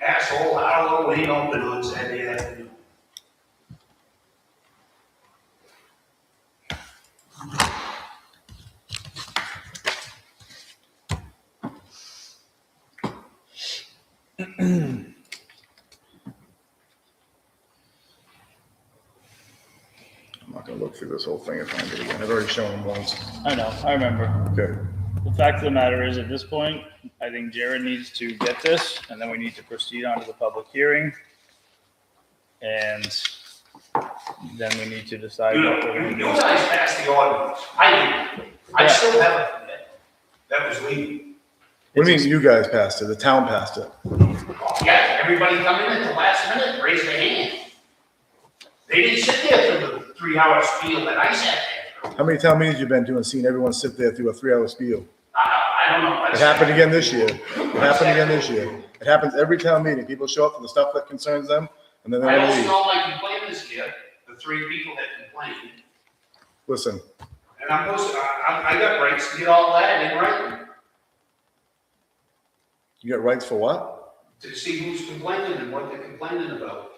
asshole, Harlow ain't open on Saturday afternoon. I'm not gonna look through this whole thing and find it again. I've already shown them once. I know, I remember. Okay. The fact of the matter is, at this point, I think Jared needs to get this, and then we need to proceed on to the public hearing. And then we need to decide You what we're know, gonna you do. guys passed the ordinance. I didn't. I Yeah. still have it. That was legal. What do you mean you guys passed it? The town passed it. Yeah, everybody come in at the last minute, raise their hand. They didn't sit there through the 3-hour spiel that I sat there. How many town meetings you been to and seen everyone sit there through a 3-hour spiel? I don't know. It happened again this year. It happened again this year. It happens every town meeting. People show up for the stuff that concerns them, and then they I don't also leave. know my complainants here, the 3 people that complained. Listen, And I'm supposed to, I got rights to get all that in writing, you got rights for what? to see who's complaining and what they're complaining about.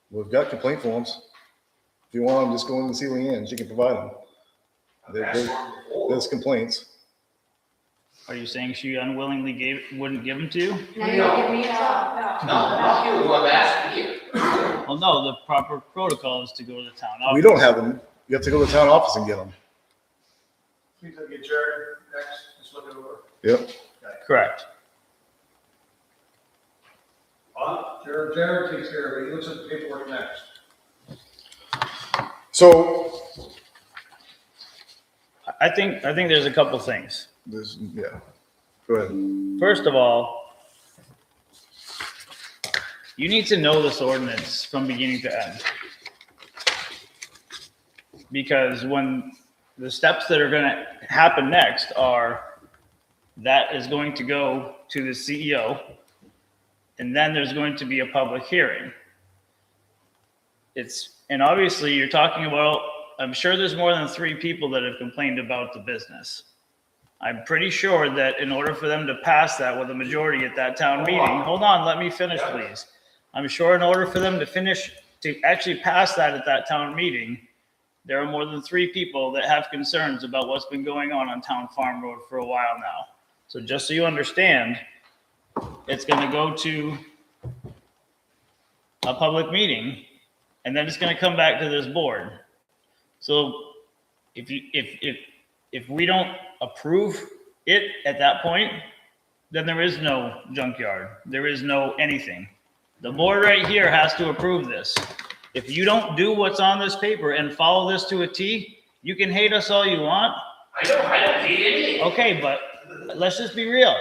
We've got complaint forms. If you want them, just go in and see Leanne. She can provide them. That's on before. There's complaints. Are you saying she unwillingly wouldn't give them to you? Now you give me a talk. No, not you, who I've asked here. Well, no, the proper protocol is to go to the town office. We don't have them. You have to go to the town office and get them. Please get Jared next, just look it over. Yep. Correct. Jared takes care of it, he looks at the paperwork next. So, I think there's a couple things. yeah. Go ahead. First of all, you need to know this ordinance from beginning to end. Because when the steps that are gonna happen next are, that is going to go to the CEO, and then there's going to be a public hearing. And obviously you're talking about, I'm sure there's more than 3 people that have complained about the business. I'm pretty sure that in order for them to pass that with a majority at that town meeting, hold on, let me finish, please. I'm sure in order for them to to actually pass that at that town meeting, there are more than 3 people that have concerns about what's been going on Town Farm Road for a while now. So just so you understand, it's gonna go to a public meeting, and then it's gonna come back to this board. So if we don't approve it at that point, then there is no junkyard. There is no anything. The board right here has to approve this. If you don't do what's on this paper and follow this to a T, you can hate us all you want. I don't hate anything. Okay, but let's just be real.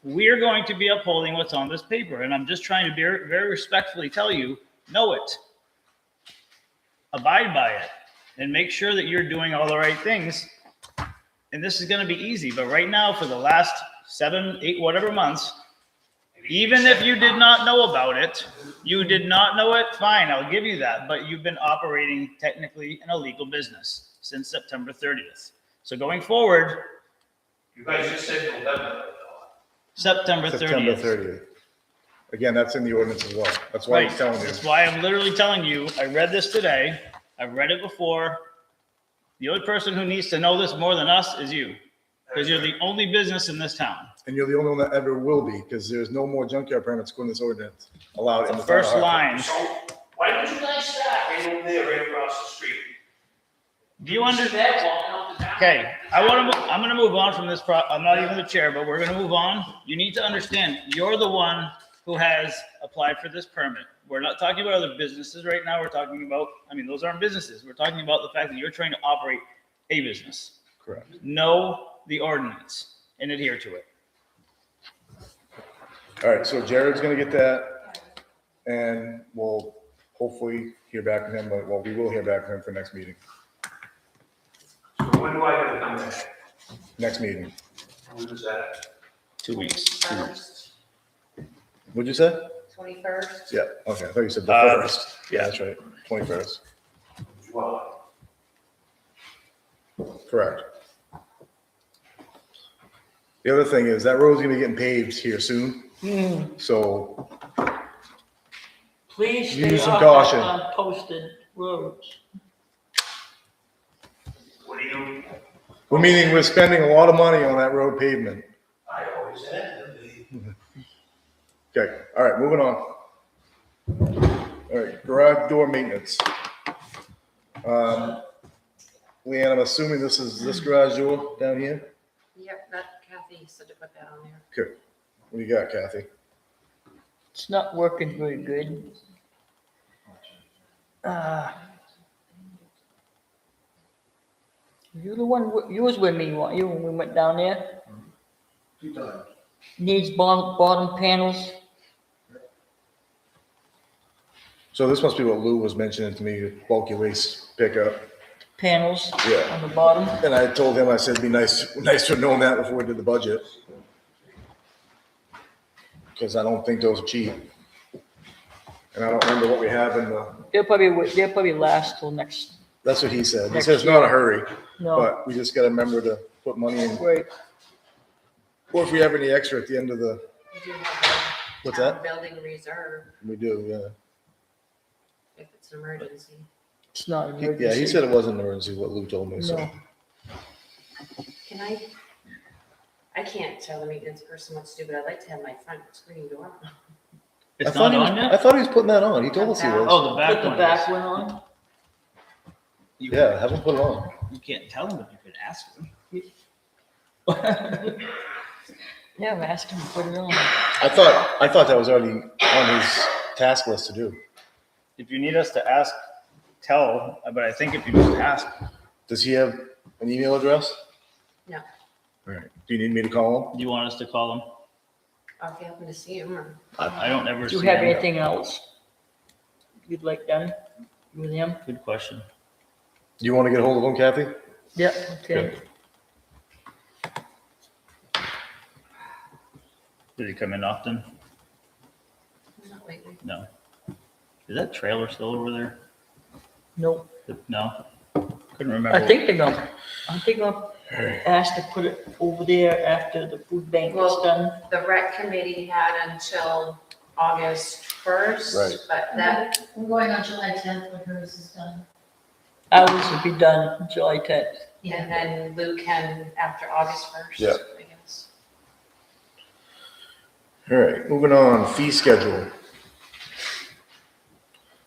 We're going to be upholding what's on this paper, and I'm just trying to very, very respectfully tell you, know it. Abide by it, and make sure that you're doing all the right things. And this is gonna be easy, but right now, for the last 7, 8, whatever months, even if you did not know about it, you did not know it, fine, I'll give you that, but you've been operating technically an illegal business since September 30th. So going forward, You guys just said November. September September 30th. 30th. Again, that's in the ordinance as well. That's why Right, I'm telling you. that's why I'm literally telling you, I read this today, I've read it before. The only person who needs to know this more than us is you, because you're the only business in this town. And you're the only one that ever will be, because there's no more junkyard permits according to this ordinance allowed in the town of First Hartford. line, So why don't you guys start right over there, right across the street? do you understand? That walking up the town. Okay, I'm gonna move on from this I'm not even the chair, but we're gonna move on. You need to understand, you're the one who has applied for this permit. We're not talking about other businesses right now, we're talking about, those aren't businesses. We're talking about the fact that you're trying to operate a business. Correct. Know the ordinance and adhere to it. All right, so Jared's gonna get that, and we'll hopefully hear back from him, but, well, we will hear back from him for next meeting. So when do I gotta come back? Next meeting. When was that? 2 weeks. 21st, What'd you say? 21st. Yeah, okay, I thought you said the Uh, first. Yeah, that's right, 21st. Well, Correct. The other thing is, that road's gonna be getting paved here soon, so Please stay Use some off caution. of posted roads. what do you, we're spending a lot of money on that road pavement. I always had. Okay, all right, moving on. All right, garage door maintenance. Leanne, I'm assuming this is this garage door down here? Yep, that Kathy said to put that on there. Good. What do you got, Kathy? It's not working very good. You the one, you was with me, weren't you, when we went down there? 2 times. Needs bottom panels. So this must be what Lou was mentioning to me, bulky waste pickup. Panels Yeah. on the bottom. And I told him, I said, it'd be nice to have known that before we did the budget. Because I don't think those are cheap. And I don't remember what we have in the, They'll probably last till next, that's what he said. He Next said it's not a hurry, no, but we just gotta remember to put money in. right. Or if we have any extra at the end of the, We do have what's a that? building reserve We do, yeah. if it's an emergency. It's not an Yeah, emergency. he said it wasn't an emergency, what Lou told me, so. No. Can I can't tell the maintenance person what to do, but I'd like to have my front screen door. It's I thought not he on was, I yet? thought he was putting that on. He told us he was. Oh, the back Put the one back is. one on. Yeah, have him put it on. You can't tell them, but you could ask them. Yeah, I'm asking to put it on. I thought that was already on his task list to do. If you need us to ask, tell, but I think if you just ask, Does he have an email address? No. All right. Do you need me to call him? do you want us to call them? I'll be happy to see him or. I don't ever Do you see have them. anything else you'd like done with him? Good question. Do you want to get a hold of him, Kathy? Yeah, okay. Did he come in often? Not lately. No. Is that trailer still over there? Nope. No? Couldn't remember. I think they're gonna ask to put it over there after the food bank is Well, done. The rec committee had until August 1st. Right. But that, We're going on July 10th when hers is done. Ours will be done July 10th. and then Lou can after August 1st, Yeah. I guess. All right, moving on, fee schedule.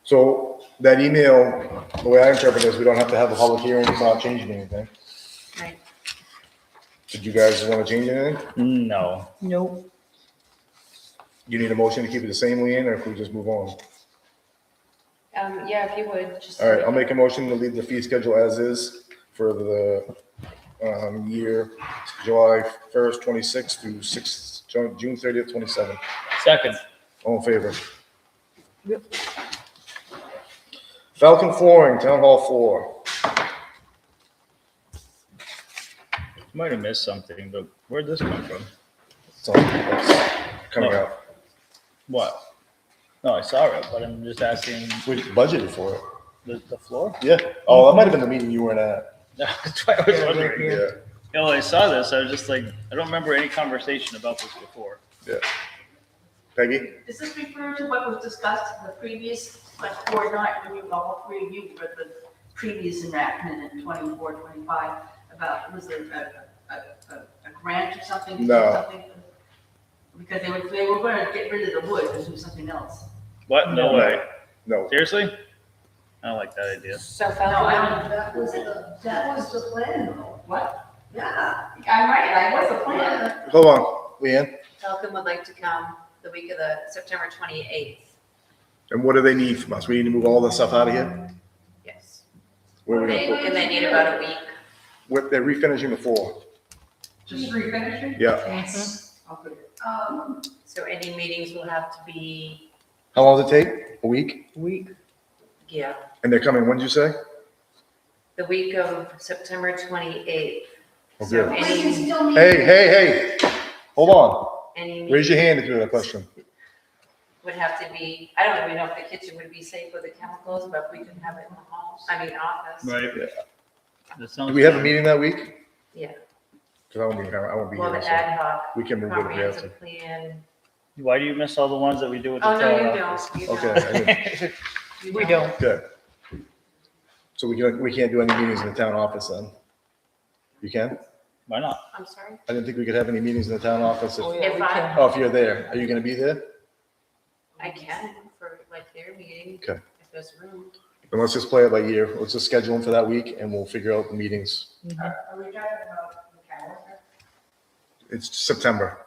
So that email, the way I interpret it is we don't have to have a public hearing, it's not changing anything. Right. Did you guys want to change anything? No. Nope. You need a motion to keep it the same, Leanne, or if we just move on? Yeah, if you would, just. All right, I'll make a motion to leave the fee schedule as is for the year July 1st, 26th through June 30th, 27. Second. All in favor? Falcon flooring, town hall floor. Might have missed something, but where'd this come from? It's coming up. What? No, I saw it, but I'm just asking We budgeted for it. the floor? Yeah. Oh, that might have been the meeting you weren't at. That's why I was wondering. Yeah. You know, when I saw this, I was just like, I don't remember any conversation about this before. Yeah. Peggy? Does this refer to what was discussed in the previous, select board night, when you, all three of you read the previous enactment in 24, 25, about, was there a grant or something? to do No. something? Because they were going to get rid of the wood and do something else. What? No way. No. Seriously? I don't like that idea. So No, Falcon, that was the plan, though. What? Yeah, I'm right, I was the plan. Hold on, Leanne. Falcon would like to come the week of the September 28th. And what do they need from us? We need to move all this stuff out of here? Yes. Where are we gonna put? And they need about a week. They're refinishing the floor. Just refinishing? Yeah. Yes. Okay. So any meetings will have to be, How long does it take? A week? Week. yeah, And they're coming, when did you say? the week of September 28th. Oh, So good. any, Hey, hold on. any Raise your meeting hand if you have a question. would have to be, I don't even know if the kitchen would be safe with the chemicals, but we could have it in the hall, office. Right. Yeah. That sounds. Do we have a good. meeting that week? Yeah. Because I won't be Well, here, the so ad hoc we can move it if we have to. comprehensive plan. Why do you miss all the ones that we do with the Oh, no, town you office? don't. You Okay, You We don't. good. So we can't do any meetings in the town office then? You can? Why not? I'm sorry. I didn't think we could have any meetings in the town office Oh, if, yeah, If we I- can. oh, if you're there. Are you gonna be there? I can for like their meeting. Okay. If there's room. Then let's just play it by ear. Let's just schedule them for that week and we'll figure out the meetings. Are we talking about the calendar? It's September.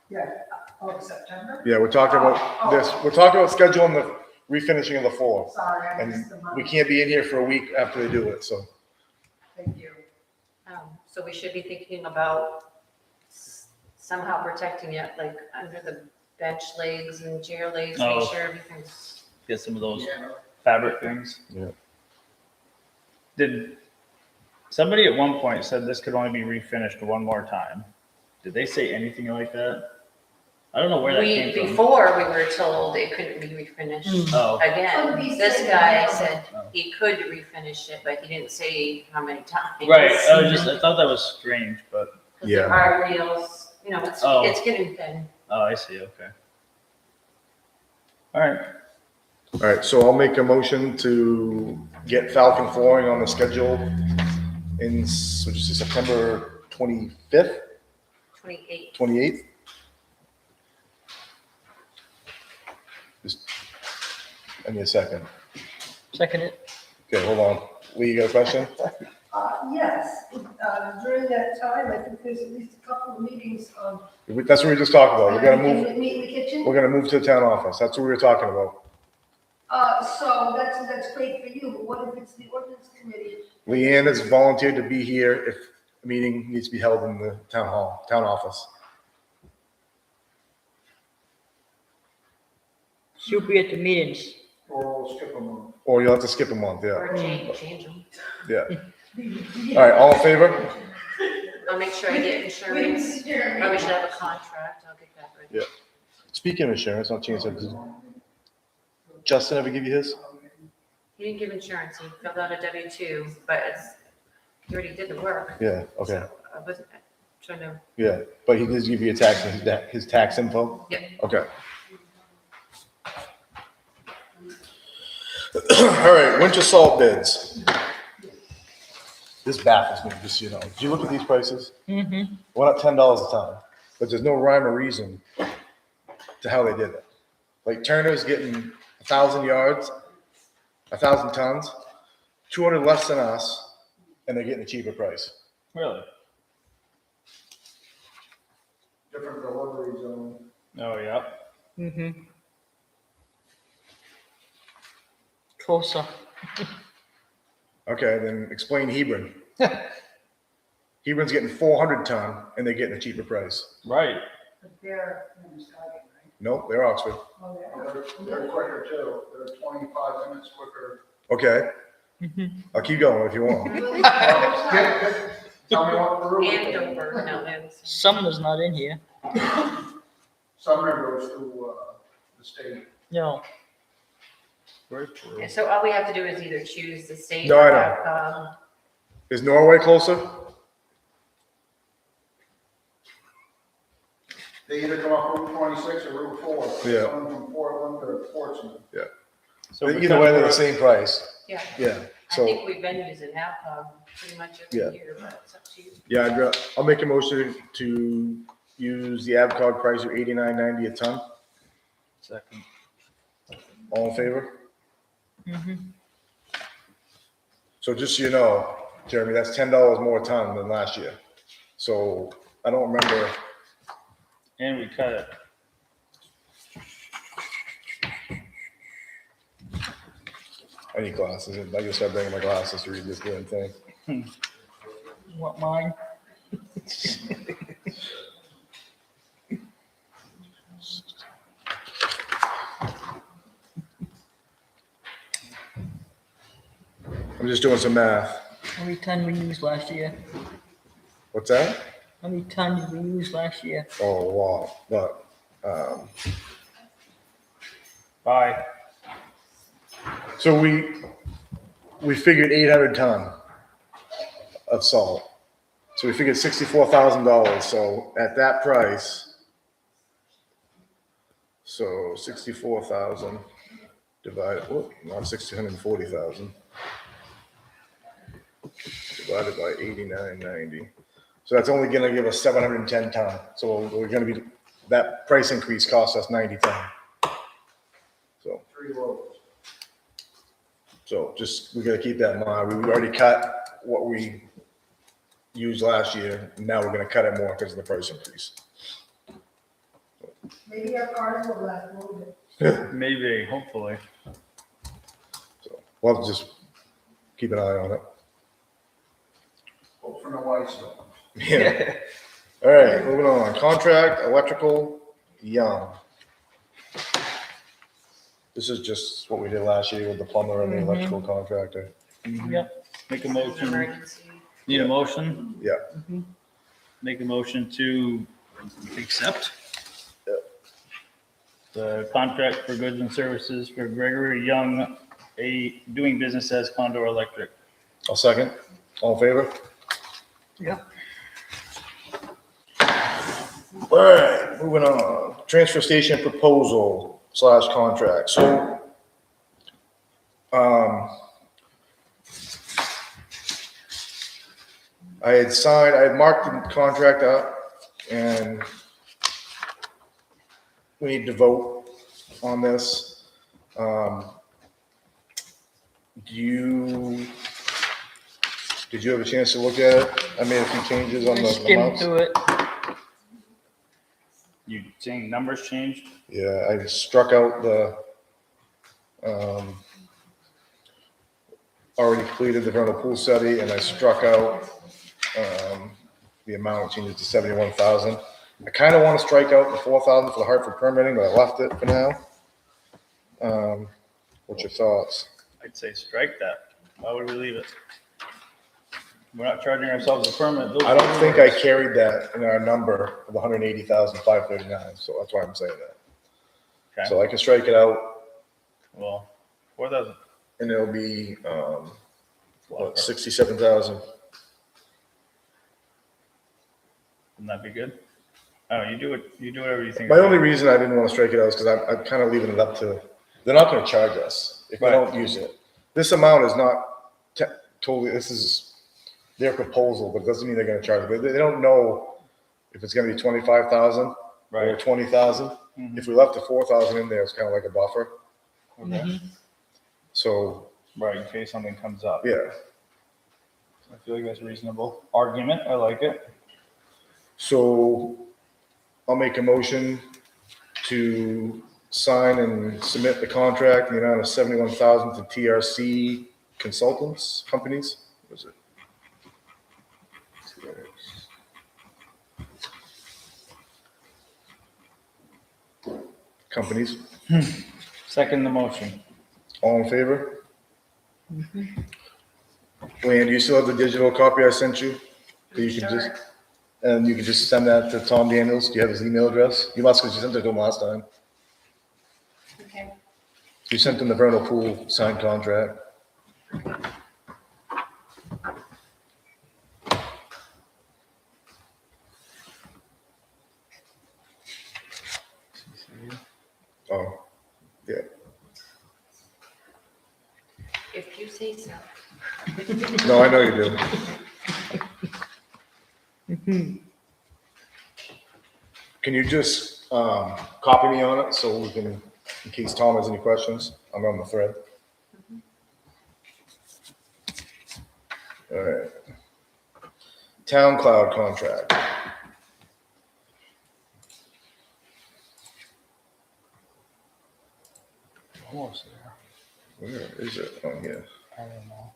Yeah, September? Yeah, we're talking about this. We're talking about scheduling the refinishing of the floor. Sorry, I And missed the month. we can't be in here for a week after they do it, so. Thank you. So we should be thinking about somehow protecting it, like under the bench legs and chair legs, make Oh. sure everything's. Get some of those fabric things. Yeah. Did somebody at one point said this could only be refinished one more time? Did they say anything like that? I don't know where that came from. Before we were told it couldn't be refinished Oh, again. Could be This said guy now. said Oh. he could refinish it, but he didn't say how many times. right. I thought that was strange, but, 'Cause there Yeah. are reels, Oh. it's getting thin. oh, I see, okay. All right. All right, so I'll make a motion to get Falcon flooring on the schedule in, what'd you say, September 25th, 28. 28th? Just, I need a second. Second it. Okay, hold on. Lee, you got a question? Yes, during that time, I think there's at least a couple of meetings on. That's what we just talked about. We're gonna move, Meet in the kitchen? we're gonna move to the town office. That's what we were talking about. So that's great for you, but what if it's the ordinance committee? Leanne has volunteered to be here if a meeting needs to be held in the town hall, town office. She'll be at the meetings. Or we'll skip a month. Or you'll have to skip a month, yeah, Or change them. yeah. All right, all in favor? I'll make sure I get insurance. Or we should have a contract. I'll get that ready. Yeah. Speaking of insurance, I'll change that. Did Justin ever give you his? He didn't give insurance. He filled out a W-2, but he already did the work. Yeah, okay, So I wasn't trying to, yeah, but he did give you a tax, his tax info? Yep. Okay. All right, winter salt bids. This baffles me, just so you know. Did you look at these prices? Mm-hmm. Went up $10 a ton, but there's no rhyme or reason to how they did it. Like Turner's getting 1,000 yards, 1,000 tons, 200 less than us, and they're getting a cheaper price. Really? Different delivery zone. Oh, yeah. Mm-hmm. Closer. Okay, then explain Hebron. Hebron's getting 400 ton, and they're getting a cheaper price. Right. But they're in Scotia, right? Nope, they're Oxford. Oh, they're- They're quicker too. They're 25 minutes quicker. Okay, Mm-hmm. I'll keep going if you want. Tell me what the route. Andover, no, it's. Sumner's not in here. Sumner goes to, the state. No. Very true. Yeah, so all we have to do is either choose the state. No, I or know. Is Norway closer? They either come up Route 26 or Route 4. Yeah. Coming from Portland to Portsmouth. So Either way, they're the same price. Yeah, Yeah, I so, think we've been using AvCog pretty much Yeah. every year, but it's up to you. yeah, I'll make a motion to use the AvCog price of $89.90 a ton. Second. All in favor? Mm-hmm. So just so you know, Jeremy, that's $10 more a ton than last year. So I don't remember, And we cut it. I need glasses. I just gotta bring my glasses to read this damn thing. Want mine? I'm just doing some math. How many ton we used last year? What's that? How many ton did we use last year? Oh, a lot, but, Bye. so we figured 800 ton of salt. So we figured $64,000. So at that price, so 64,000 divided, not 640,000. Divided by 89.90. So that's only gonna give us 710 ton. So we're gonna be, that price increase costs us 90 ton. So. 3 loads. So just, we gotta keep that in mind. We already cut what we used last year. Now we're gonna cut it more because of the price increase. Maybe our cars will last a little bit. Maybe, hopefully. So we'll have to just keep an eye on it. Hope for no ice though. Yeah. All right, moving on. Contract, electrical, Young. This is just what we did last year with the plumber and the electrical contractor. Yep. Make a motion. Emergency. Need a motion? Yeah. Make a motion to accept Yep. the contract for goods and services for Gregory Young, doing business as Condor Electric. I'll second. All in favor? Yeah. All right, moving on. Transfer station proposal / contract. So, I had marked the contract up and we need to vote on this. Did you have a chance to look at it? I made a few changes on I the skimmed amounts. through it. You saying numbers changed? Yeah, I struck out the, already completed the vernal pool study, and I struck out, the amount, changed it to 71,000. I kind of want to strike out the 4,000 for the Hartford permitting, but I left it for now. What's your thoughts? I'd say strike that. Why would we leave it? We're not charging ourselves a permit. Those I don't are think I yours. carried that in our number of 180,539, so that's why I'm saying that. Okay, So I can strike it out, well, 4,000. and it'll be, what, 67,000. Wouldn't that be good? Oh, you do it, you do whatever you think. My only reason I didn't want to strike it out is because I'm kind of leaving it up to they're not gonna charge us if we Right. don't use it. This amount is not totally, this is their proposal, but it doesn't mean they're gonna charge it. They don't know if it's gonna be 25,000 or 20,000. Mhm. If we left the 4,000 in there, it's kind of like a buffer. Okay. So, Right, in case something comes up. yeah. I feel like that's a reasonable argument. I like it. So I'll make a motion to sign and submit the contract in the amount of 71,000 to TRC Consultants Companies. What is it? Companies. Second the motion. All in favor? Leanne, do you still have the digital copy I sent you? That you can just, and you can just send that to Tom Daniels. Do you have his email address? You must, because you sent it to him last time. Okay. You sent him the vernal pool signed contract. Oh, yeah. If you say so. No, I know you do. Can you just, copy me on it so we can, in case Tom has any questions, I'm on the thread. All right. Town cloud contract. Almost there. Where is it? Oh, yeah, I don't know.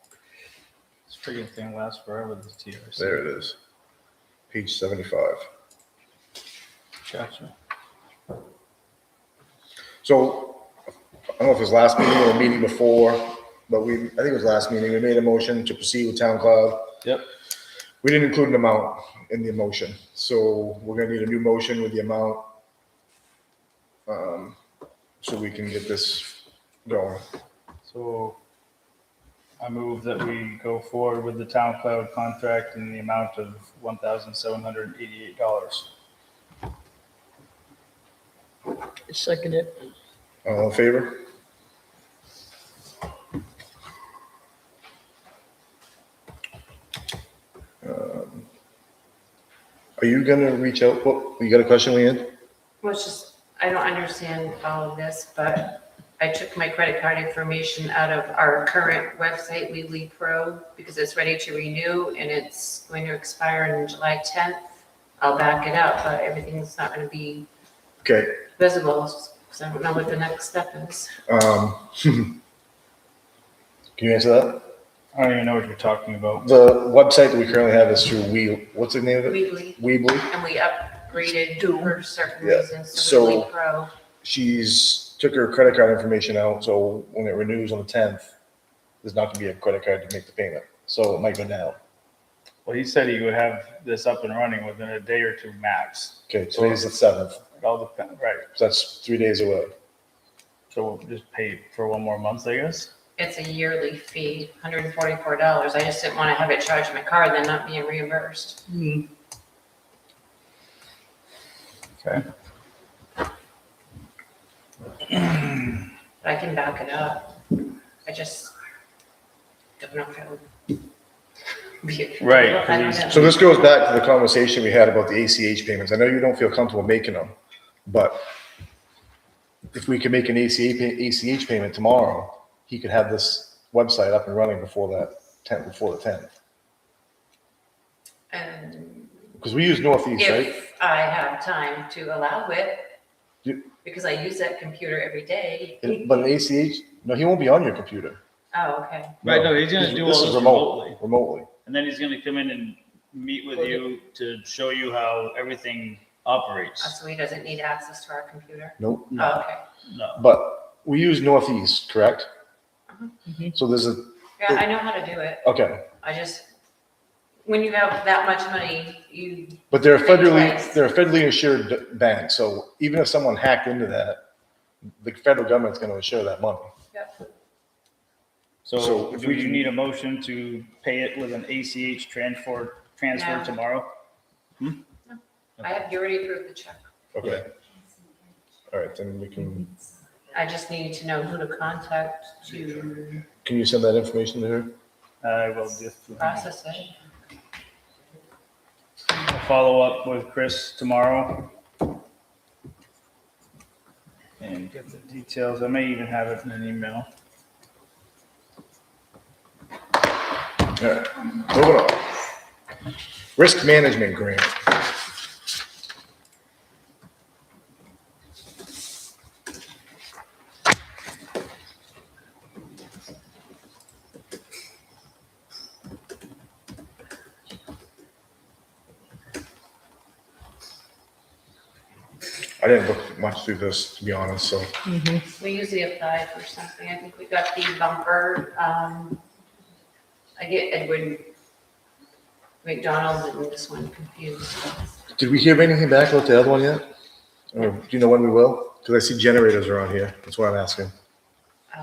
This freaking thing lasts forever, this TRC. there it is. Page 75. Gotcha. So, I don't know if it was last meeting or a meeting before, but I think it was last meeting, we made a motion to proceed with town cloud. Yep. We didn't include an amount in the motion, so we're gonna need a new motion with the amount. So we can get this going. So I move that we go forward with the town cloud contract in the amount of $1,788. Second it. All in favor? Are you gonna reach out, oh, you got a question, Leanne? Well, it's just, I don't understand all of this, but I took my credit card information out of our current website, Weebly Pro, because it's ready to renew and it's going to expire on July 10th. I'll back it up, but everything's not gonna be Okay, visible, because I don't know what the next step is. can you answer that? I don't even know what you're talking about. The website that we currently have is through what's the name of it? Weebly, Weebly. and we upgraded for certain Yeah, reasons to so- Weebly Pro. She's took her credit card information out, so when it renews on the 10th, there's not gonna be a credit card to make the payment, so it might go down. Well, he said he would have this up and running within a day or two max. Okay, today's the 7th, It all depends, right? so that's 3 days away. So we'll just pay for one more month, I guess? It's a yearly fee, $144. I just didn't want to have it charged my card, then not being reimbursed. Okay. But I can back it up. I just don't know if it would be. Right, I don't know. So this goes back to the conversation we had about the ACH payments. I know you don't feel comfortable making them, but if we can make an ACH payment tomorrow, he could have this website up and running before the 10th. And Because we use Northeast, right? if I have time to allow it, You- because I use that computer every day. But an ACH, no, he won't be on your computer. Oh, okay. Right, no, he's gonna do all This is this remotely. Remotely. And then he's gonna come in and meet with you to show you how everything operates. So he doesn't need access to our computer? Nope. Oh, okay. No. But we use Northeast, correct? So there's a, Yeah, I know how to do it. okay, I just, when you have that much money, you, but they're Twice. they're a federally insured bank, so even if someone hacked into that, the federal government's gonna insure that money. So So if do we you can- need a motion to pay it with an ACH transfer No. tomorrow? I have, you already approved the check. Okay. All right, then we can, I just need to know who to contact to Can you send that information to her? I will just process it. I'll follow up with Chris tomorrow. And get the details. I may even have it in an email. All right, moving on. Risk management grant. I didn't look much through this, to be honest, so. We usually apply for something. I think we got the bumper, I get Edward McDonald and this one confused. Did we hear anything back about the other one yet? Or do you know when we will? Because I see generators are on here. That's why I'm asking.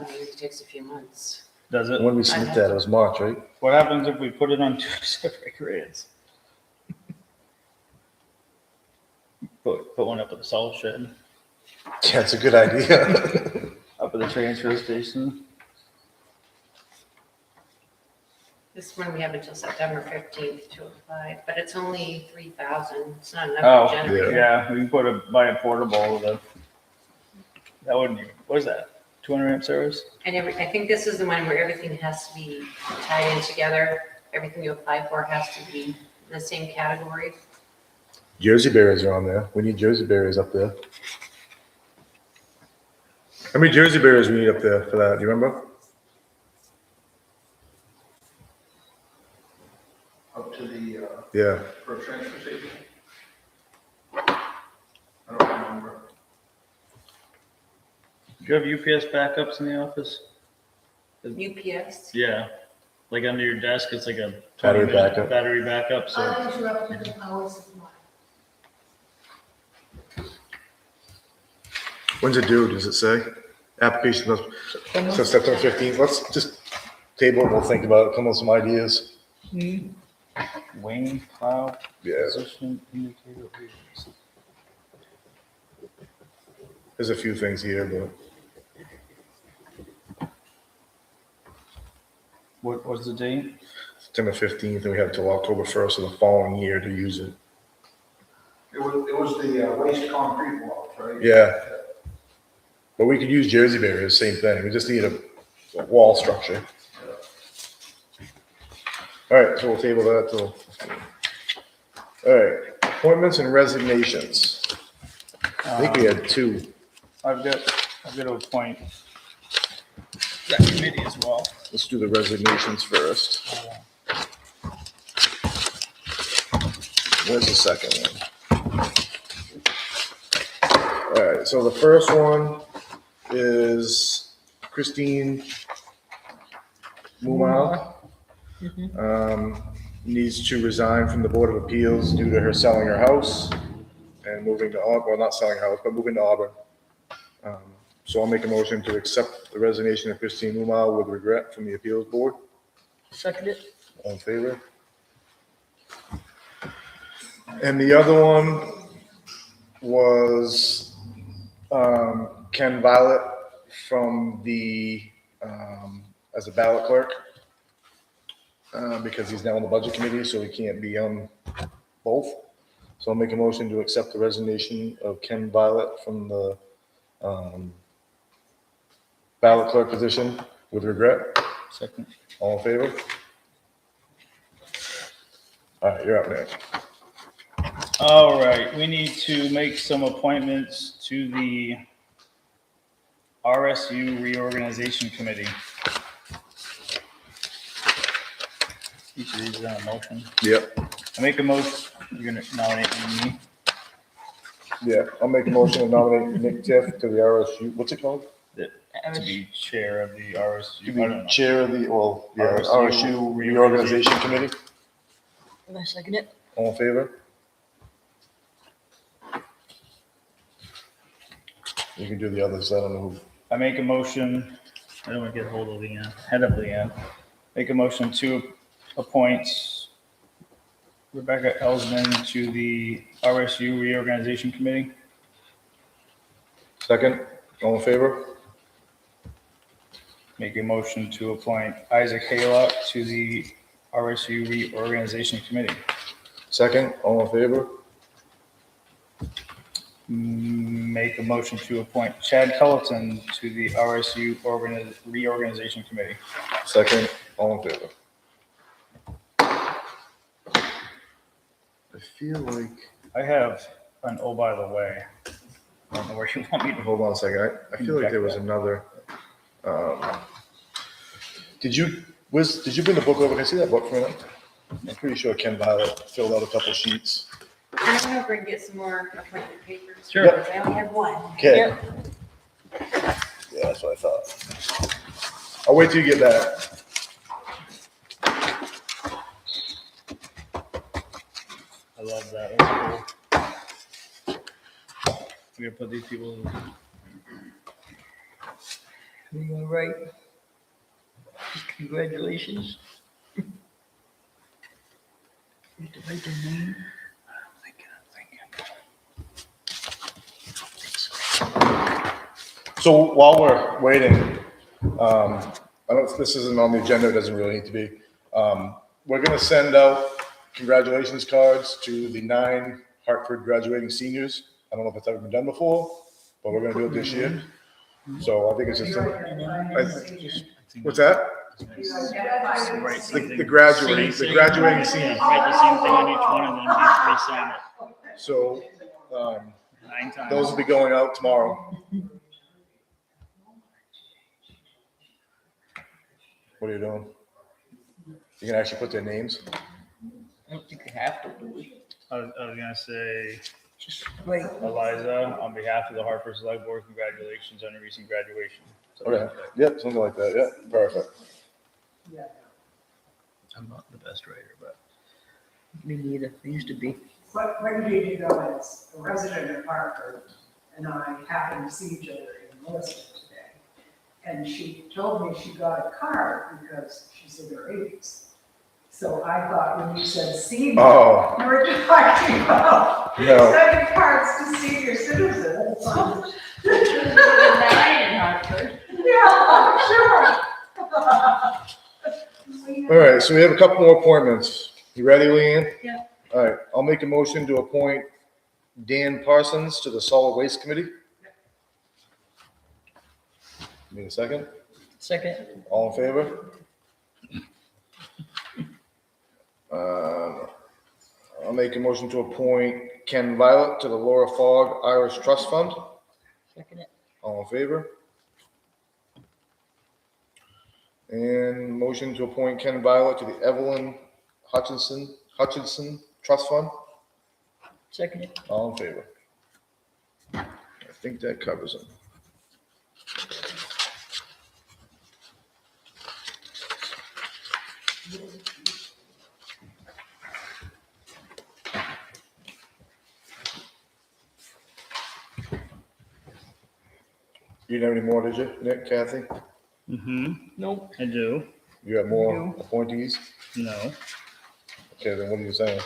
It takes a few months. Does it? When we submit that, it was March, right? What happens if we put it on 2 separate grids? Put one up at the salt shed, Yeah, it's a good idea. up at the transfer station. This one we have until September 15th to apply, but it's only 3,000. It's not enough Oh, for generator. yeah, we can buy a portable with a, that wouldn't even, what is that? 200 amp service? And I think this is the one where everything has to be tied in together. Everything you apply for has to be in the same category. Jersey berries are on there. We need Jersey berries up there. How many Jersey berries we need up there for that? Do you remember? Up to the, Yeah. for a transfer station. I don't remember. Do you have UPS backups in the office? UPS. Yeah, like under your desk, it's like a Battery 20-minute backup. battery backup, so. I'll interrupt with the power supply. When's it due? Does it say? Application, so September 15th. Let's just table it. We'll think about it, come up with some ideas. Wayne plow Yeah. position indicator. There's a few things here, but What was the date? September 15th, and we have till October 1st of the following year to use it. It was the waste concrete walls, right? Yeah. But we could use Jersey berries, same thing. We just need a wall structure. All right, so we'll table that till. All right, appointments and resignations. I think we had two. I've got to appoint that committee as well. Let's do the resignations first. Where's the second one? All right, so the first one is Christine Mumal. Needs to resign from the Board of Appeals due to her selling her house and moving to Auburn, well, not selling her house, but moving to Auburn. So I'll make a motion to accept the resignation of Christine Mumal with regret from the Appeals Board. Second it. All in favor? And the other one was Ken Violet from the, as a ballot clerk. Because he's now on the budget committee, so he can't be on both. So I'll make a motion to accept the resignation of Ken Violet from the ballot clerk position with regret. Second. All in favor? All right, you're up next. All right, we need to make some appointments to the RSU Reorganization Committee. Each of these is on a motion. Yep. I make a motion, you're gonna nominate me. Yeah, I'll make a motion to nominate Nick Tiff to the RSU, what's it called? To be chair of the RSU. To I don't be know. chair of the, well, yeah, RSU RSU Reorganization Committee. And I second it. All in favor? You can do the others, I don't know who. I make a motion, I don't want to get hold of Leanne, head of Leanne. Make a motion to appoint Rebecca Elsman to the RSU Reorganization Committee. Second, all in favor? Make a motion to appoint Isaac Haylock to the RSU Reorganization Committee. Second, all in favor? Make a motion to appoint Chad Culleton to the RSU Reorganization Committee. Second, all in favor? I feel like, I have an, oh, by the way, I don't know where you want me to. hold on a second, I feel like there was another, did you bring the book over? Can I see that book for a minute? I'm pretty sure Ken Violet filled out a couple sheets. I'm gonna go and get some more appointment papers. Sure. because I only have one. Okay. Yep. Yeah, that's what I thought. I'll wait till you get back. I love that. That's cool. We're gonna put these people. You gonna write? Congratulations. You have to write their name. So while we're waiting, I don't, this isn't on the agenda, it doesn't really need to be. We're gonna send out congratulations cards to the 9 Hartford graduating seniors. I don't know if it's ever been done before, but we're gonna do it this year. So I think it's just, what's that? Write something. The graduating seniors. Write the same thing on each one and then each sign it So, 9 times. those will be going out tomorrow. What are you doing? You can actually put their names? I don't think you have to do it. I was gonna say, Just write. Eliza, on behalf of the Hartford Select Board, congratulations on your recent graduation. Okay, yep, something like that, yeah, perfect. I'm not the best writer, but. Me neither. I used to be. What Wendy did go as a resident of Hartford, and I happened to see each other in Lewiston today. And she told me she got a card because she's in her 80s. So I thought when you said senior, Oh. you were talking about No. sending cards to senior citizens. There's a 9 in Hartford. Yeah, I'm sure. All right, so we have a couple more appointments. You ready, Leanne? Yeah. All right, I'll make a motion to appoint Dan Parsons to the Solid Waste Committee. Need a second? Second. All in favor? I'll make a motion to appoint Ken Violet to the Laura Fogg Irish Trust Fund. Second it. All in favor? And motion to appoint Ken Violet to the Evelyn Hutchinson Trust Fund. Second it. All in favor? I think that covers them. You didn't have any more, did you, Nick, Kathy? Mm-hmm, Nope. I do. You have more No. appointees? No. Okay, then what are you saying?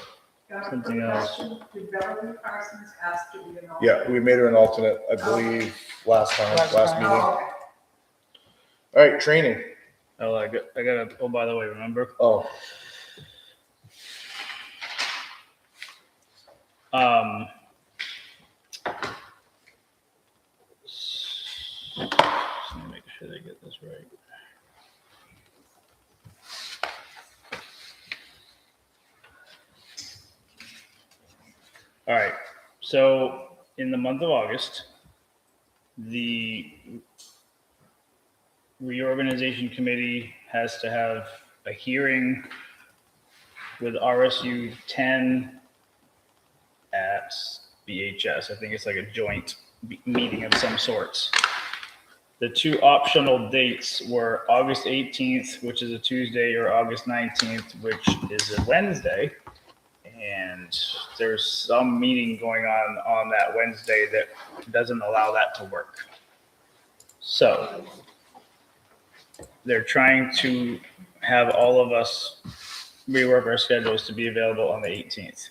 Something else. Did Beverly Parsons ask to be an alternate? Yeah, we made her an alternate, I believe, last Last meeting. time. All Oh, okay. right, training. Oh, I gotta, oh, by the way, remember? Oh, Just let me make sure I get this right. All right, so in the month of August, the reorganization committee has to have a hearing with RSU 10 at BHS. I think it's like a joint meeting of some sorts. The 2 optional dates were August 18th, which is a Tuesday, or August 19th, which is a Wednesday. And there's some meeting going on that Wednesday that doesn't allow that to work. So they're trying to have all of us rework our schedules to be available on the 18th.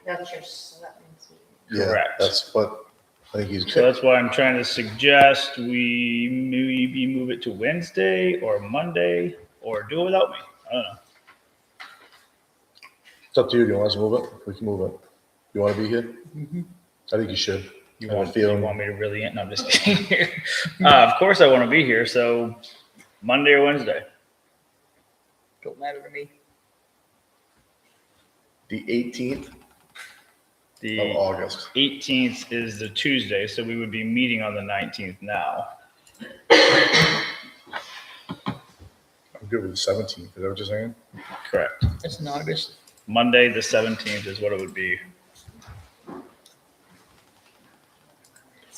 That's your selectmen's meeting. yeah, Correct. that's what I think he's So that's why I'm trying to suggest we maybe move it to Wednesday or Monday or do it without me. I don't know. It's up to you. Do you want us to move it? We can move it. You want to be here? I think you should. You I have a want, feeling. you want me to really, no, I'm just kidding. Of course I want to be here. So Monday or Wednesday. Don't matter to me. The 18th of The August. 18th is the Tuesday, so we would be meeting on the 19th now. I'm good with the 17th. Is that what you're saying? Correct. It's in August. Monday, the 17th is what it would be.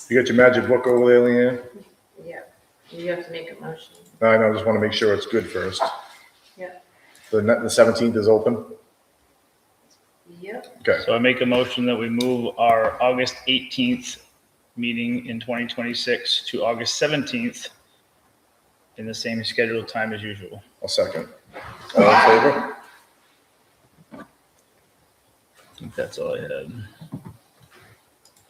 You got your magic book over there, Leanne? Yeah, you have to make a motion. I know, I just want to make sure it's good first. Yep. The 17th is open? Yep. Okay. So I make a motion that we move our August 18th meeting in 2026 to August 17th in the same scheduled time as usual. I'll second. All in favor? I think that's all I had.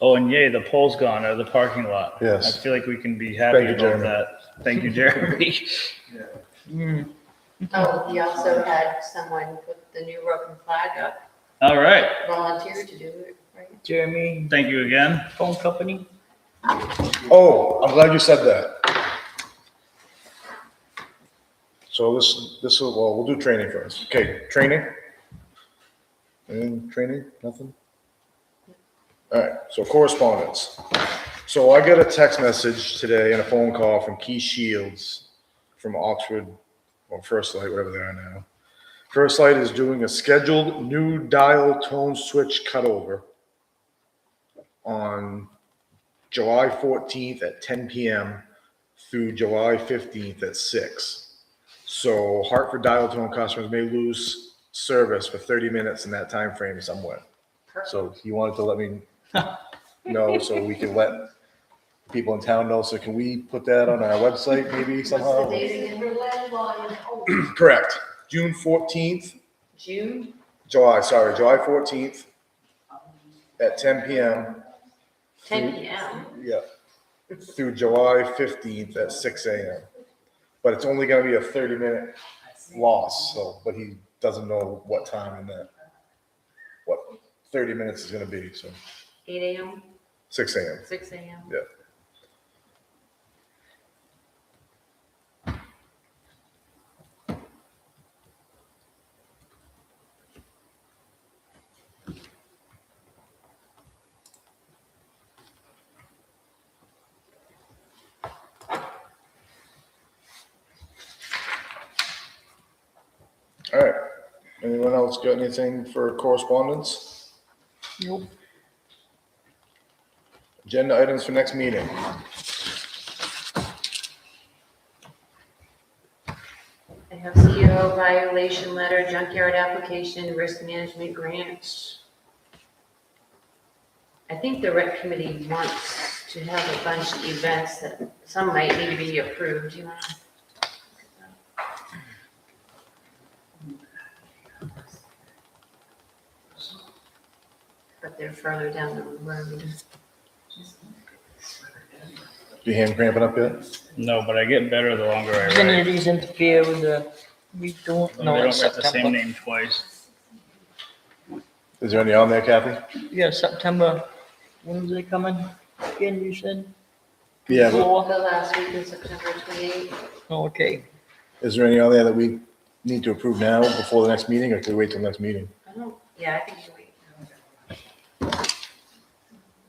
Oh, and yay, the pole's gone out of the parking lot. Yes. I feel like we can be happy Thank you, about Jeremy. that. Thank you, Jeremy. Oh, he also had someone put the new broken flag up, All right. volunteer to do it, right? Jeremy, Thank you again. phone company. Oh, I'm glad you said that. So this will, well, we'll do training first. Okay, training? And training, nothing? All right, so correspondence. So I got a text message today and a phone call from Key Shields from Oxford, or First Light, whatever they are now. First Light is doing a scheduled new dial tone switch cutover on July 14th at 10 p.m. through July 15th at 6. So Hartford dial tone customers may lose service for 30 minutes in that time frame somewhere. So he wanted to let me know so we can let people in town know. So can we put that on our website maybe somehow? What's the date again? Correct. June 14th, June? July 14th at 10 p.m. 10 p.m. Yeah. Through July 15th at 6 a.m. But it's only going to be a 30-minute loss. So, but he doesn't know what time in that, what 30 minutes is going to be. So 8 a.m., 6 a.m. 6 a.m. Yeah. All right. Anyone else got anything for correspondence? Nope. Agenda items for next meeting. I have CEO violation letter, junkyard application, risk management grant. I think the rec committee wants to have a bunch of events that some might need to be approved, you know. But they're further down the road. Your hand cramping up yet? No, but I get better the longer I Does any write. of these interfere with the, we don't, They no, don't it's write the same September. name twice. Is there any on there, Kathy? Yeah, September, when's they coming? Again, you said? Yeah, but Four? The last week in September 28th. Oh, okay. is there any on there that we need to approve now before the next meeting, or can we wait till next meeting? I don't, yeah, I think you wait.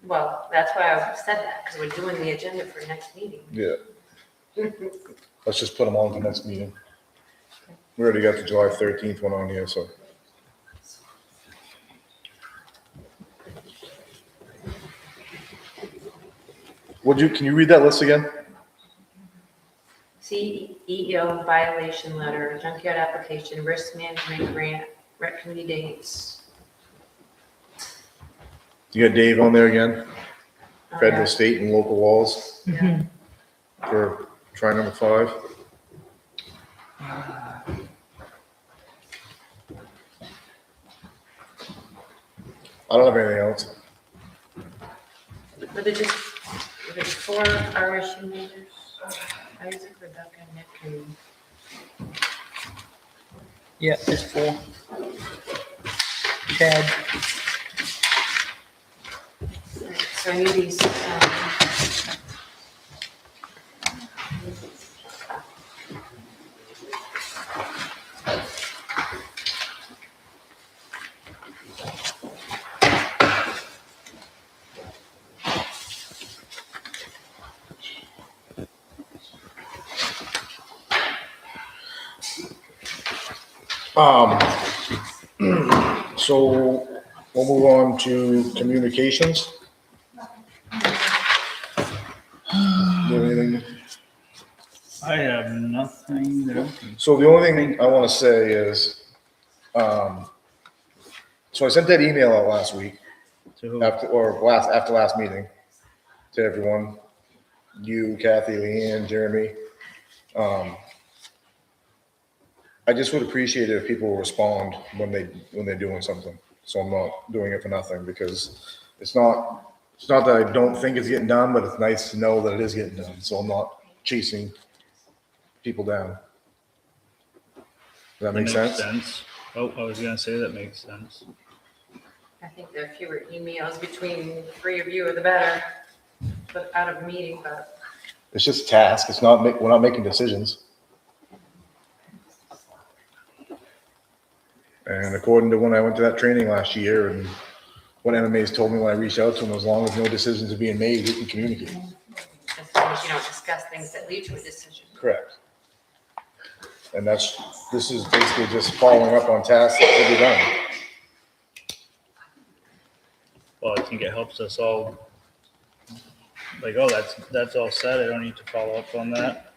Well, that's why I said that, because we're doing the agenda for next meeting. Yeah. Let's just put them on for next meeting. We already got the July 13th one on here, so. Can you read that list again? CEO violation letter, junkyard application, risk management grant, rec committee dates. You got Dave on there again? Federal, Yeah. state, and local laws Yeah. for try number 5. I don't have anything else. Were there just, were there 4 RSU members? Isaac, Rebecca, Nick, and Yeah, there's 4. Chad. so I need these, So we'll move on to communications. Do you have anything? I have nothing there. So the only thing I want to say is, so I sent that email out last week To who? after last meeting to everyone, you, Kathy, Leanne, Jeremy. I just would appreciate it if people will respond when they're doing something. So I'm not doing it for nothing, because it's not that I don't think it's getting done, but it's nice to know that it is getting done. So I'm not chasing people down. Does that make Makes sense? Oh, I was gonna say that makes sense. I think the fewer emails between the 3 of you, the better, but out of meeting, but It's just a task. It's not, we're not making decisions. And according to when I went to that training last year and what MMA's told me when I reached out to them, as long as no decisions are being made, we can communicate. as long as you don't discuss things that lead to a decision. Correct. And this is basically just following up on tasks that should be done. Well, I think it helps us all. Like, oh, that's all set. I don't need to follow up on that.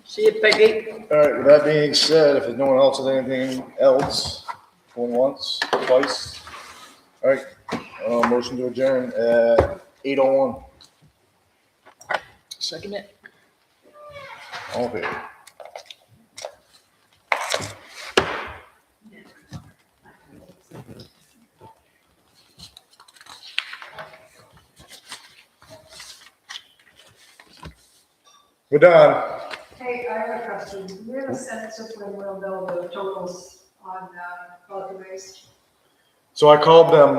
See you, Peggy. All right, with that being said, if no one else has anything else, going once, twice. All right, motion to adjourn at 8:01. Second it. All in favor? We're done. Hey, I have a question. Do we have a sense of when we'll know the totals on, waste? So I called them